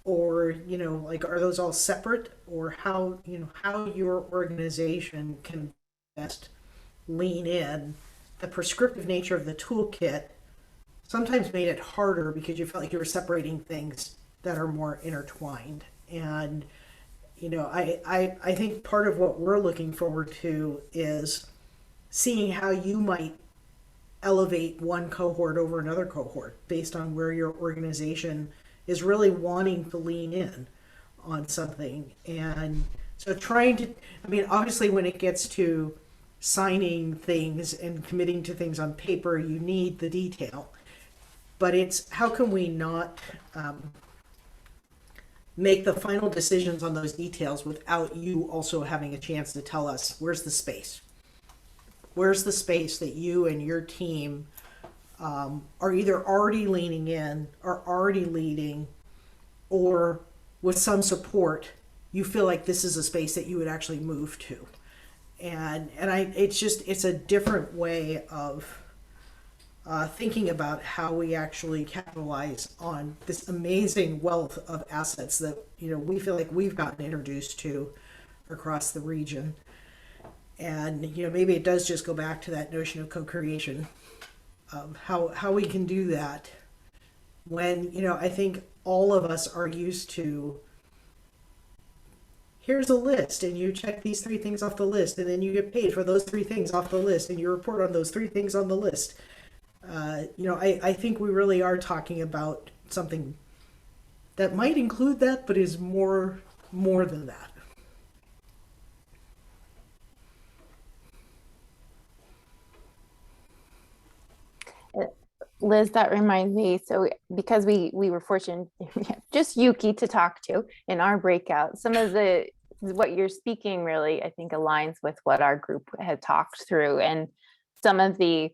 Or, like, are those all separate? Or how your organization can best lean in? The prescriptive nature of the toolkit sometimes made it harder because you felt like you were separating things that are more intertwined. And, I think part of what we're looking forward to is seeing how you might elevate one cohort over another cohort based on where your organization is really wanting to lean in on something. And so obviously when it gets to signing things and committing to things on paper, you need the detail. But it's how can we not make the final decisions on those details without you also having a chance to tell us where's the space? Where's the space that you and your team are either already leaning in or already leading, or with some support, you feel like this is a space that you would actually move to. It's a different way of thinking about how we actually capitalize on this amazing wealth of assets that we feel like we've gotten introduced to across the region. And maybe it does just go back to that notion of co-creation, of how we can do that when I think all of us are used to, here's a list and you check these 3 things off the list and then you get paid for those 3 things off the list and you report on those 3 things on the list. I think we really are talking about something that might include that, but is more than that. Liz, that reminds me. So because we were fortunate, just Yuki to talk to in our breakout, some of what you're speaking really, I think, aligns with what our group had talked through. And some of the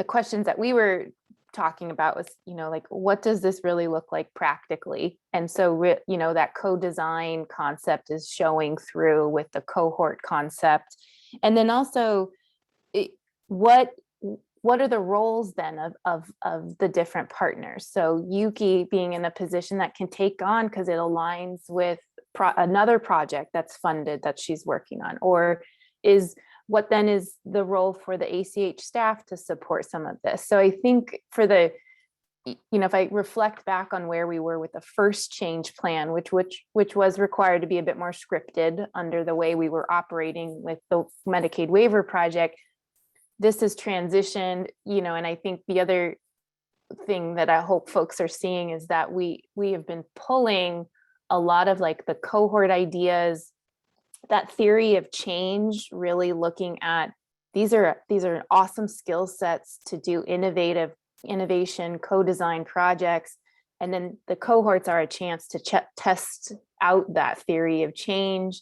questions that we were talking about was, like, what does this really look like practically? And so, that co-design concept is showing through with the cohort concept. And then also, what are the roles then of the different partners? So Yuki being in a position that can take on, because it aligns with another project that's funded that she's working on, or what then is the role for the ACH staff to support some of this? So I think if I reflect back on where we were with the first change plan, which was required to be a bit more scripted under the way we were operating with the Medicaid waiver project, this has transitioned, and I think the other thing that I hope folks are seeing is that we have been pulling a lot of like the cohort ideas, that theory of change, really looking at these are awesome skill sets to do innovation, co-design projects. And then the cohorts are a chance to test out that theory of change.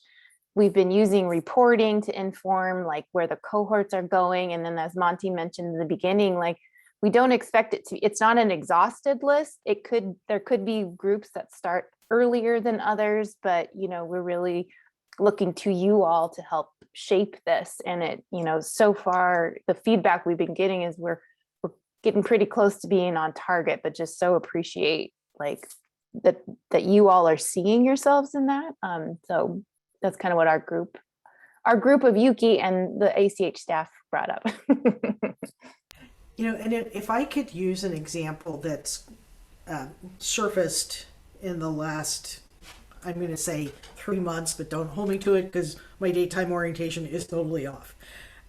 We've been using reporting to inform like where the cohorts are going. And then as Monty mentioned in the beginning, like we don't expect it's not an exhausted list. There could be groups that start earlier than others, but we're really looking to you all to help shape this. And it, so far the feedback we've been getting is we're getting pretty close to being on target, but just so appreciate like that you all are seeing yourselves in that. So that's kind of what our group of Yuki and the ACH staff brought up. And if I could use an example that's surfaced in the last, I'm going to say 3 months, but don't hold me to it because my daytime orientation is totally off.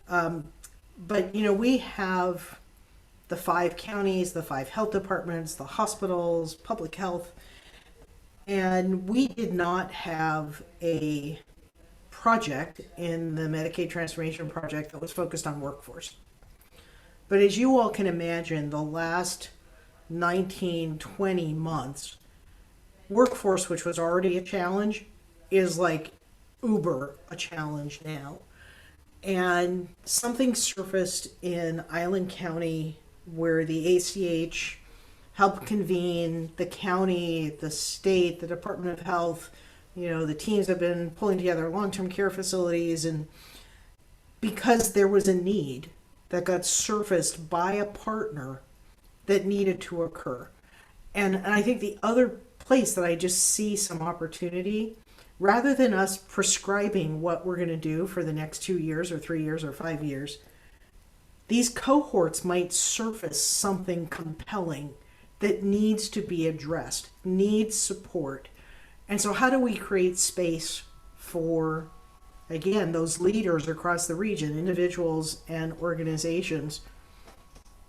But we have the 5 counties, the 5 health departments, the hospitals, public health, and we did not have a project in the Medicaid transformation project that was focused on workforce. But as you all can imagine, the last 19, 20 months, workforce, which was already a challenge, is like uber a challenge now. And something surfaced in Island County where the ACH helped convene the county, the state, the Department of Health. The teams have been pulling together long-term care facilities, and because there was a need that got surfaced by a partner that needed to occur. And I think the other place that I just see some opportunity, rather than us prescribing what we're going to do for the next 2 years or 3 years or 5 years, these cohorts might surface something compelling that needs to be addressed, needs support. And so how do we create space for, again, those leaders across the region, individuals and organizations,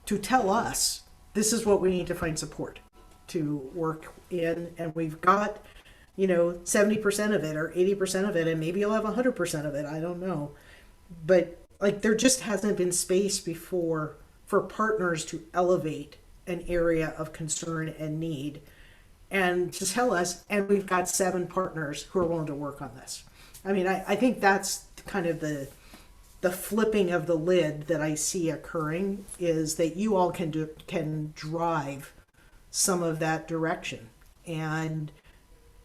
to tell us this is what we need to find support to work in? And we've got 70% of it or 80% of it, and maybe you'll have 100% of it, I don't know. But there just hasn't been space before for partners to elevate an area of concern and need and to tell us, and we've got 7 partners who are willing to work on this. I mean, I think that's kind of the flipping of the lid that I see occurring, is that you all can drive some of that direction. And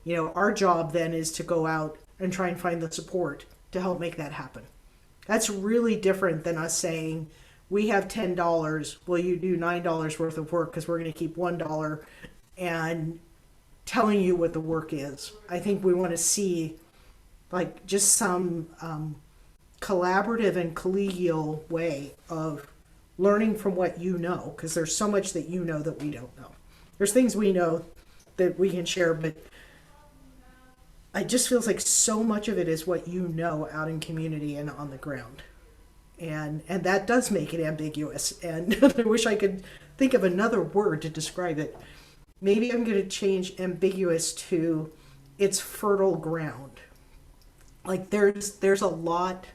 our job then is to go out and try and find the support to help make that happen. That's really different than us saying, we have $10, will you do $9 worth of work because we're going to keep $1, and telling you what the work is. I think we want to see just some collaborative and collegial way of learning from what you know, because there's so much that you know that we don't know. There's things we know that we can share, but it just feels like so much of it is what you know out in community and on the ground. And that does make it ambiguous. And I wish I could think of another word to describe it. Maybe I'm going to change ambiguous to it's fertile ground. There's a lot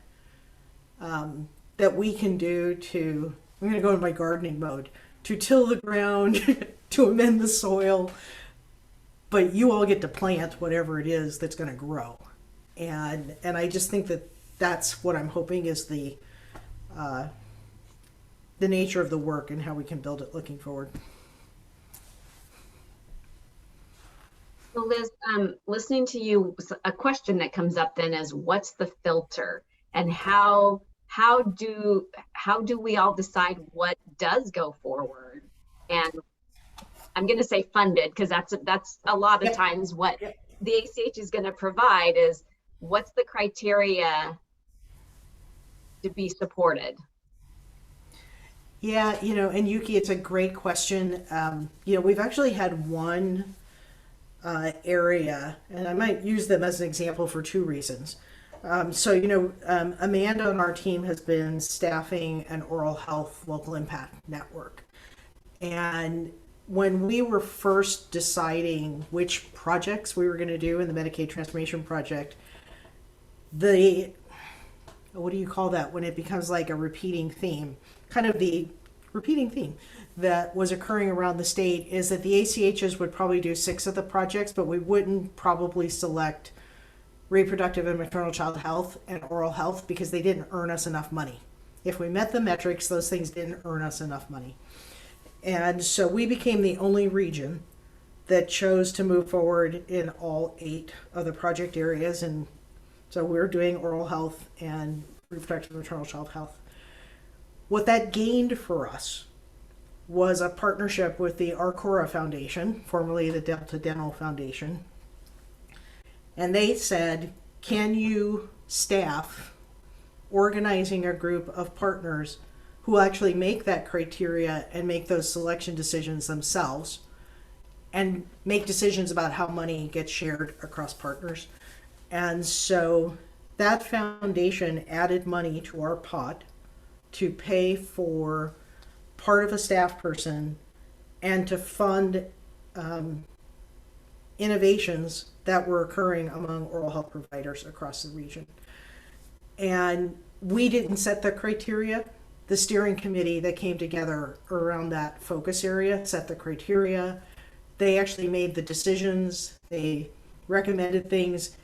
that we can do to, I'm going to go in my gardening mode, to till the ground, to amend the soil, but you all get to plant whatever it is that's going to grow. And I just think that that's what I'm hoping is the nature of the work and how we can build it looking forward. So Liz, listening to you, a question that comes up then is, what's the filter, and how do we all decide what does go forward? And I'm going to say funded, because that's a lot of times what the ACH is going to provide is, what's the criteria to be supported? Yeah, and Yuki, it's a great question. We've actually had one area, and I might use them as an example for 2 reasons. Amanda on our team has been staffing an oral health local impact network. And when we were first deciding which projects we were going to do in the Medicaid transformation project, what do you call that when it becomes like a repeating theme? Kind of the repeating theme that was occurring around the state is that the ACHs would probably do 6 of the projects, but we wouldn't probably select reproductive and maternal child health and oral health because they didn't earn us enough money. If we met the metrics, those things didn't earn us enough money. And so we became the only region that chose to move forward in all 8 of the project areas. And so we're doing oral health and reproductive and maternal child health. What that gained for us was a partnership with the Arcora Foundation, formerly the Delta Dental Foundation. And they said, can you staff organizing a group of partners who who actually make that criteria and make those selection decisions themselves and make decisions about how money gets shared across partners. And so that foundation added money to our pot to pay for part of a staff person and to fund innovations that were occurring among oral health providers across the region. And we didn't set the criteria. The steering committee that came together around that focus area set the criteria. They actually made the decisions, they recommended things,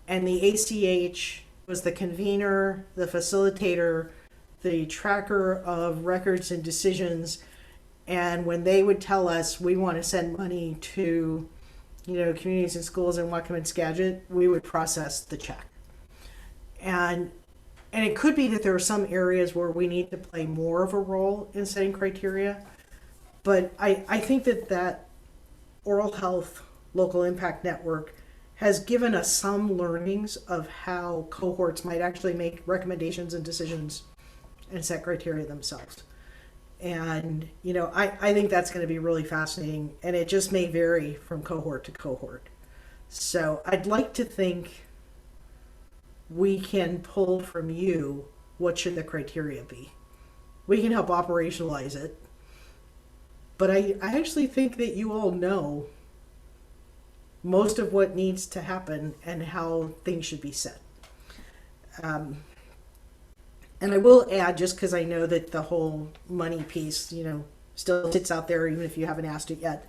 and the ACH was the convener, the facilitator, the tracker of records and decisions. And when they would tell us we want to send money to, communities and schools in Whatcom and Skagit, we would process the check. And it could be that there are some areas where we need to play more of a role in setting criteria. But I think that Oral Health Local Impact Network has given us some learnings of how cohorts might actually make recommendations and decisions and set criteria themselves. And, I think that's going to be really fascinating, and it just may vary from cohort to cohort. So I'd like to think we can pull from you what should the criteria be. We can help operationalize it. But I actually think that you all know most of what needs to happen and how things should be set. And I will add, just because I know that the whole money piece, still sits out there, even if you haven't asked it yet.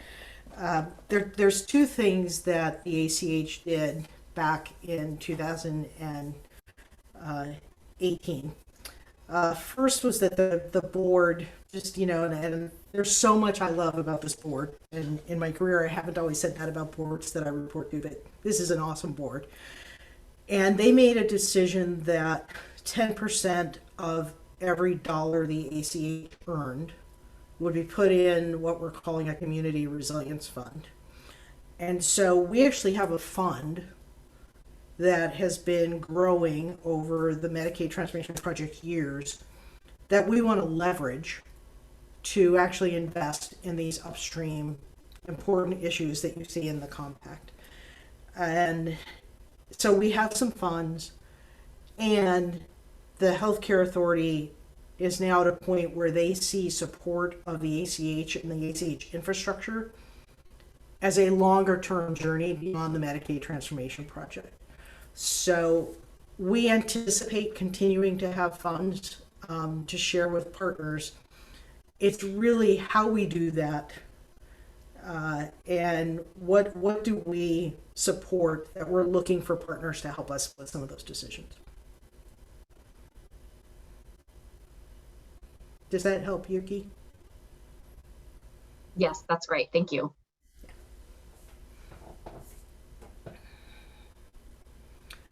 There's two things that the ACH did back in 2018. First was that the board just, and there's so much I love about this board. And in my career, I haven't always said that about boards that I report to, but this is an awesome board. And they made a decision that 10% of every dollar the ACH earned would be put in what we're calling a community resilience fund. And so we actually have a fund that has been growing over the Medicaid Transformation Project years that we want to leverage to actually invest in these upstream important issues that you see in the compact. And so we have some funds, and the Healthcare Authority is now at a point where they see support of the ACH and the ACH infrastructure as a longer term journey beyond the Medicaid Transformation Project. So we anticipate continuing to have funds to share with partners. It's really how we do that and what do we support that we're looking for partners to help us with some of those decisions. Does that help, Yuki? Yes, that's great. Thank you.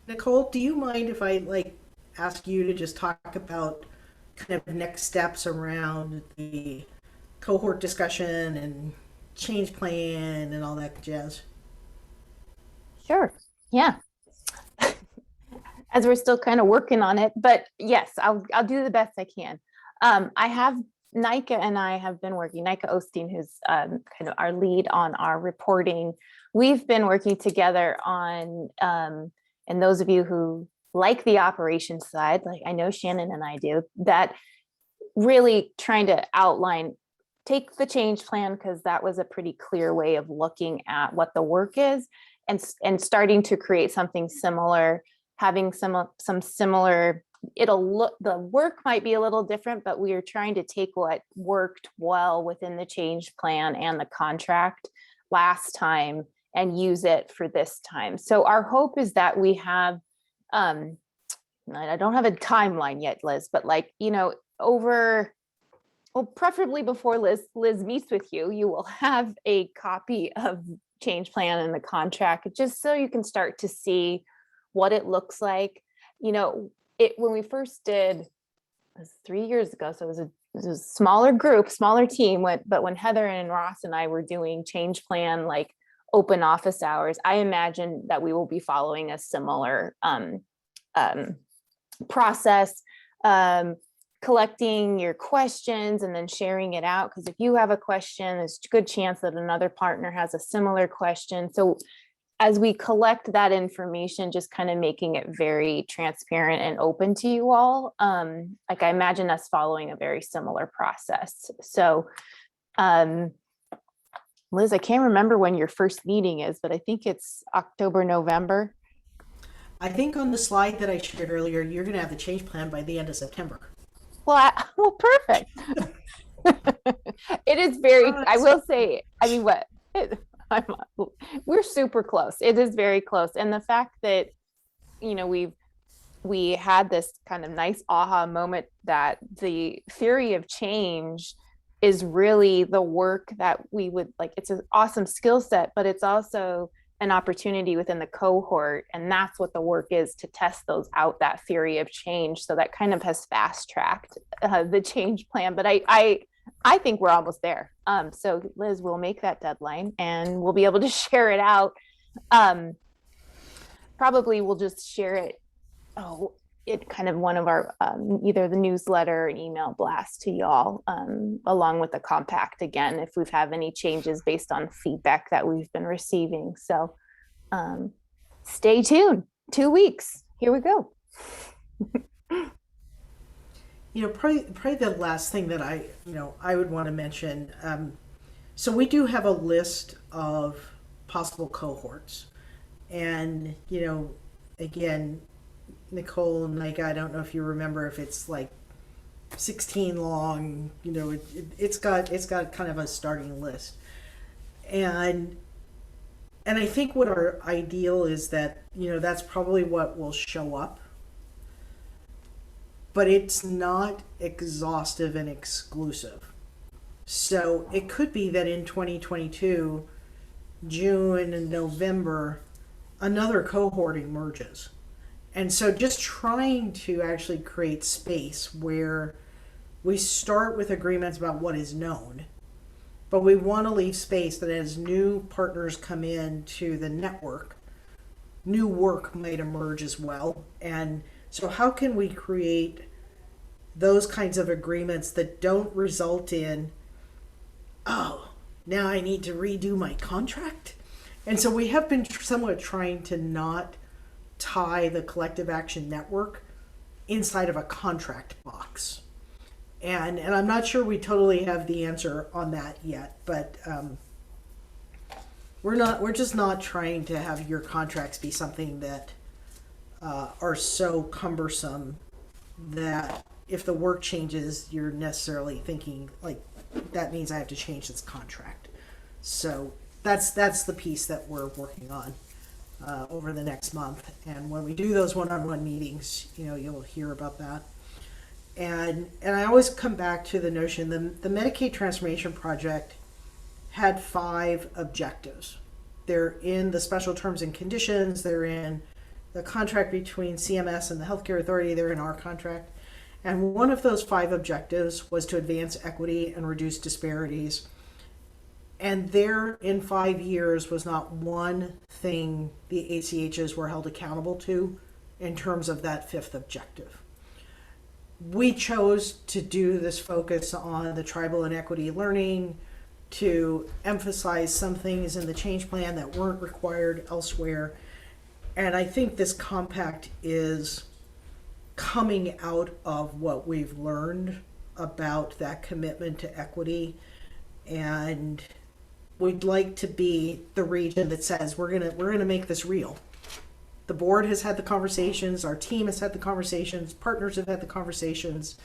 Nicole, do you mind if I ask you to just talk about kind of next steps around the cohort discussion and change plan and all that jazz? Sure. Yeah. As we're still kind of working on it, but yes, I'll do the best I can. I have Nika and I have been working, Nika Osteen, who's kind of our lead on our reporting. We've been working together on, and those of you who like the operations side, like I know Shannon and I do, that really trying to outline, take the change plan, because that was a pretty clear way of looking at what the work is, and starting to create something similar, having some similar, the work might be a little different, but we are trying to take what worked well within the change plan and the contract last time and use it for this time. So our hope is that we have, I don't have a timeline yet, Liz, but preferably before Liz meets with you, you will have a copy of change plan and the contract, just so you can start to see what it looks like. When we first did, it was 3 years ago, so it was a smaller group, smaller team, but when Heather and Ross and I were doing change plan, like open office hours, I imagine that we will be following a similar process. collecting your questions and then sharing it out. Because if you have a question, there's a good chance that another partner has a similar question. So as we collect that information, just kind of making it very transparent and open to you all, like I imagine us following a very similar process. So Liz, I can't remember when your first meeting is, but I think it's October, November. I think on the slide that I shared earlier, you're going to have the change plan by the end of September. Well, perfect. It is very, I will say, I mean, we're super close. It is very close. And the fact that, you know, we had this kind of nice aha moment that the theory of change is really the work that we would like. It's an awesome skill set, but it's also an opportunity within the cohort. And that's what the work is, to test those out, that theory of change. So that kind of has fast tracked the change plan. But I think we're almost there. So Liz, we'll make that deadline and we'll be able to share it out. Probably we'll just share it. It kind of one of our either the newsletter or an email blast to y'all, along with the compact again, if we've had any changes based on feedback that we've been receiving. So stay tuned. 2 weeks. Here we go. You know, probably the last thing that I would want to mention. So we do have a list of possible cohorts, and again, Nicole and Mike, I don't know if you remember if it's like 16 long. It's got kind of a starting list, and I think what our ideal is that that's probably what will show up. But it's not exhaustive and exclusive. So it could be that in 2022, June and November, another cohort emerges. And so just trying to actually create space where we start with agreements about what is known, but we want to leave space that as new partners come into the network, new work might emerge as well. And so how can we create those kinds of agreements that don't result in, oh, now I need to redo my contract? And so we have been somewhat trying to not tie the collective action network inside of a contract box. And I'm not sure we totally have the answer on that yet, but we're just not trying to have your contracts be something that are so cumbersome that if the work changes, you're necessarily thinking like that means I have to change this contract. So that's the piece that we're working on over the next month. And when we do those one-on-one meetings, you'll hear about that. And I always come back to the notion the Medicaid Transformation Project had 5 objectives. They're in the special terms and conditions. They're in the contract between CMS and the Healthcare Authority. They're in our contract. And one of those 5 objectives was to advance equity and reduce disparities. And there in 5 years was not one thing the ACHs were held accountable to in terms of that 5th objective. We chose to do this focus on the tribal and equity learning, to emphasize some things in the change plan that weren't required elsewhere. And I think this compact is coming out of what we've learned about that commitment to equity. And we'd like to be the region that says we're gonna make this real. The board has had the conversations, our team has had the conversations, partners have had the conversations.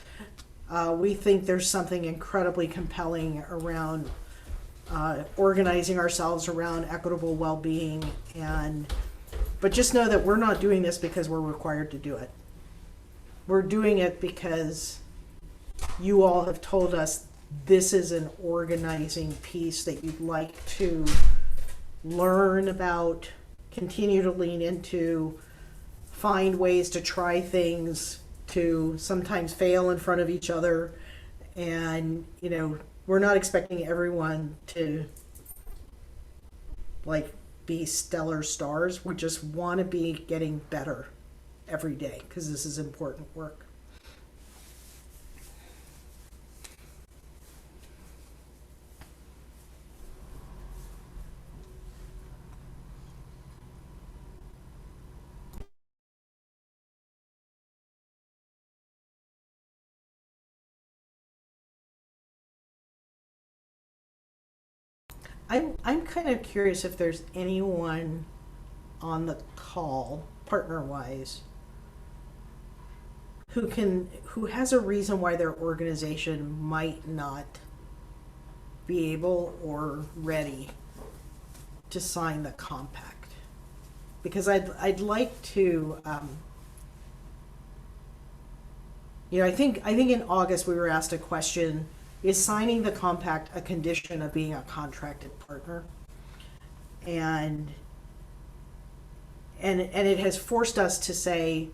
We think there's something incredibly compelling around organizing ourselves around equitable well-being, but just know that we're not doing this because we're required to do it. We're doing it because you all have told us this is an organizing piece that you'd like to learn about, continue to lean into, find ways to try things, to sometimes fail in front of each other. And, we're not expecting everyone to be stellar stars. We just want to be getting better every day because this is important work. I'm kind of curious if there's anyone on the call, partner-wise, who has a reason why their organization might not be able or ready to sign the compact. Because I'd like to, I think in August we were asked a question: is signing the compact a condition of being a contracted partner? And it has forced us to say,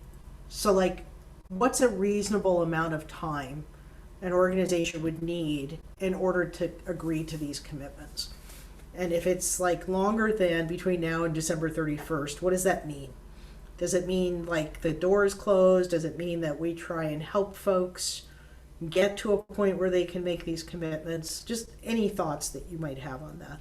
so like, what's a reasonable amount of time an organization would need in order to agree to these commitments? And if it's like longer than between now and December 31st, what does that mean? Does it mean like the door is closed? Does it mean that we try and help folks get to a point where they can make these commitments? Just any thoughts that you might have on that.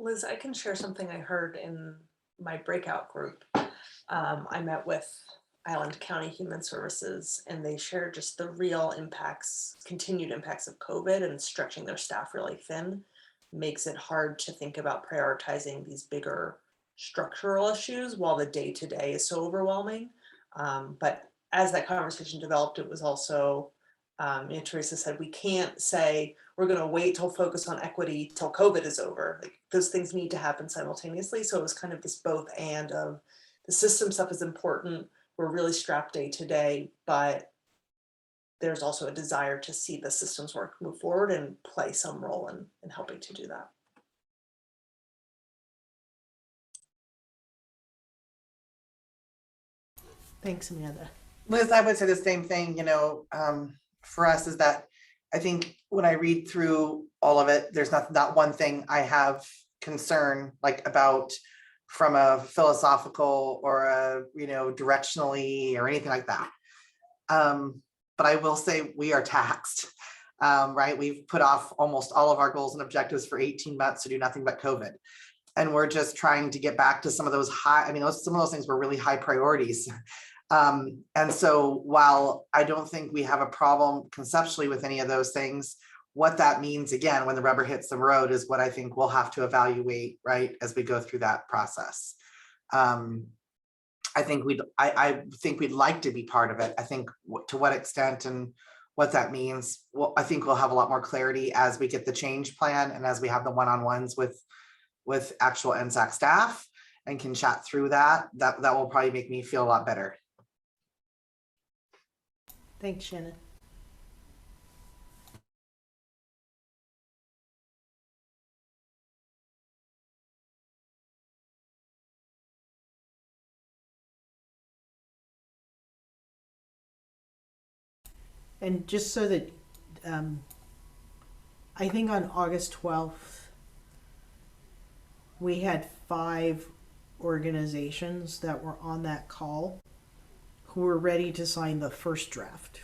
Liz, I can share something I heard in my breakout group. I met with Island County Human Services, and they shared just the real impacts, continued impacts of COVID, and stretching their staff really thin makes it hard to think about prioritizing these bigger structural issues while the day-to-day is so overwhelming. But as that conversation developed, it was also, Teresa said, we can't say we're going to wait till focus on equity till COVID is over. Like, those things need to happen simultaneously. So it was kind of this both and of the system stuff is important. We're really strapped day to day, but there's also a desire to see the systems work move forward and play some role in helping to do that. Thanks, Amanda. Liz, I would say the same thing, for us is that I think when I read through all of it, there's not one thing I have concern like about from a philosophical or a, directionally or anything like that. But I will say we are taxed, right? We've put off almost all of our goals and objectives for 18 months to do nothing but COVID. And we're just trying to get back to some of those some of those things were really high priorities. And so while I don't think we have a problem conceptually with any of those things, what that means, again, when the rubber hits the road is what I think we'll have to evaluate, right, as we go through that process. I think we'd like to be part of it. I think to what extent and what that means, well, I think we'll have a lot more clarity as we get the change plan and as we have the one-on-ones with actual NSAC staff and can chat through that will probably make me feel a lot better. Thanks, Shannon. And just so that, I think on August 12th, we had 5 organizations that were on that call who were ready to sign the first draft.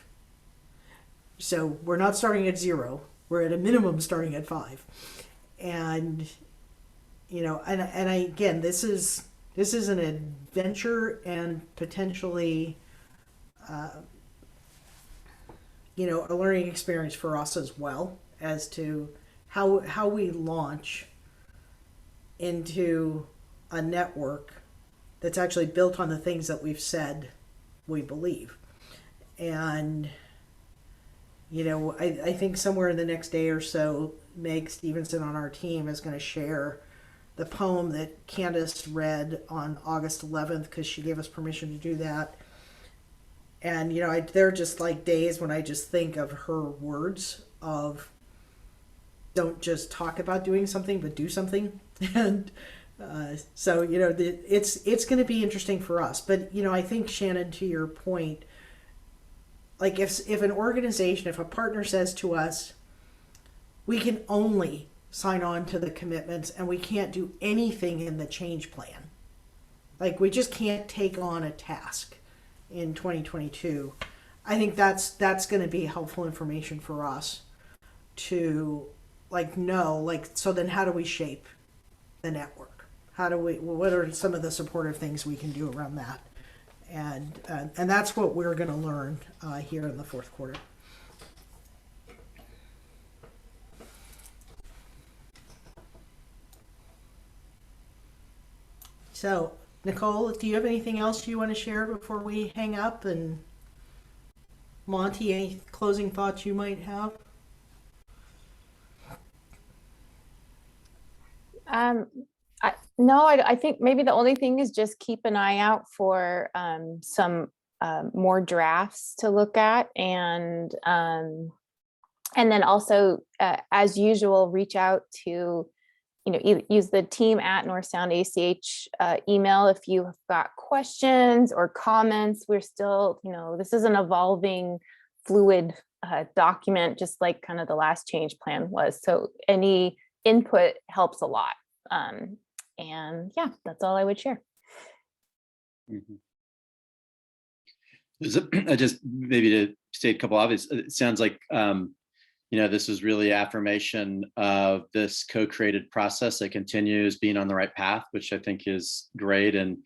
So we're not starting at 0. We're at a minimum starting at 5. And, again, this is an adventure and potentially, a learning experience for us as well as to how we launch into a network that's actually built on the things that we've said we believe. And, I think somewhere in the next day or so, Meg Stevenson on our team is going to share the poem that Candace read on August 11th because she gave us permission to do that. And, there are just like days when I just think of her words of don't just talk about doing something, but do something. And so, it's going to be interesting for us. But, I think, Shannon, to your point, like if an organization, if a partner says to us, we can only sign on to the commitments and we can't do anything in the change plan. Like we just can't take on a task in 2022. I think that's going to be helpful information for us to like know, like, so then how do we shape the network? What are some of the supportive things we can do around that? And that's what we're going to learn here in the fourth quarter. So, Nicole, do you have anything else you want to share before we hang up? And Monty, any closing thoughts you might have? No, I think maybe the only thing is just keep an eye out for some more drafts to look at, and then also, as usual, reach out to, use the team at North Sound ACH email if you've got questions or comments. We're still, this is an evolving, fluid document, just like kind of the last change plan was. So any input helps a lot. And yeah, that's all I would share. Mm-hmm. I just maybe to state a couple obvious, it sounds like, this is really affirmation of this co-created process that continues being on the right path, which I think is great. And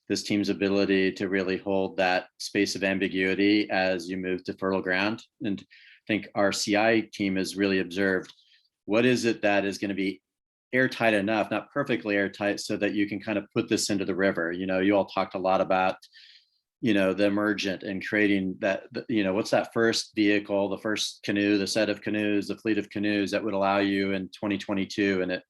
this team's ability to really hold that space of ambiguity as you move to fertile ground. And I think our CI team has really observed what is it that is going to be airtight enough, not perfectly airtight, so that you can kind of put this into the river. You all talked a lot about, the emergent and creating that, what's that first vehicle, the first canoe, the set of canoes, the fleet of canoes that would allow you in 2022. And it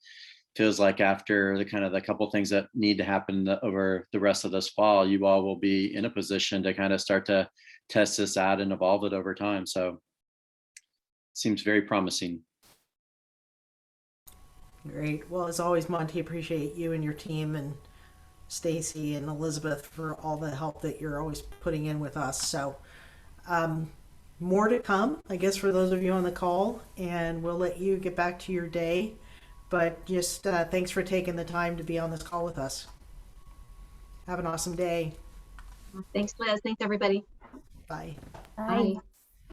feels like after the couple things that need to happen over the rest of this fall, you all will be in a position to kind of start to test this out and evolve it over time. So it seems very promising. Great. Well, as always, Monty, appreciate you and your team, and Stacy and Elizabeth for all the help that you're always putting in with us. So more to come, I guess, for those of you on the call, and we'll let you get back to your day. But just thanks for taking the time to be on this call with us. Have an awesome day. Thanks, Liz. Thanks, everybody. Bye. Bye. Bye.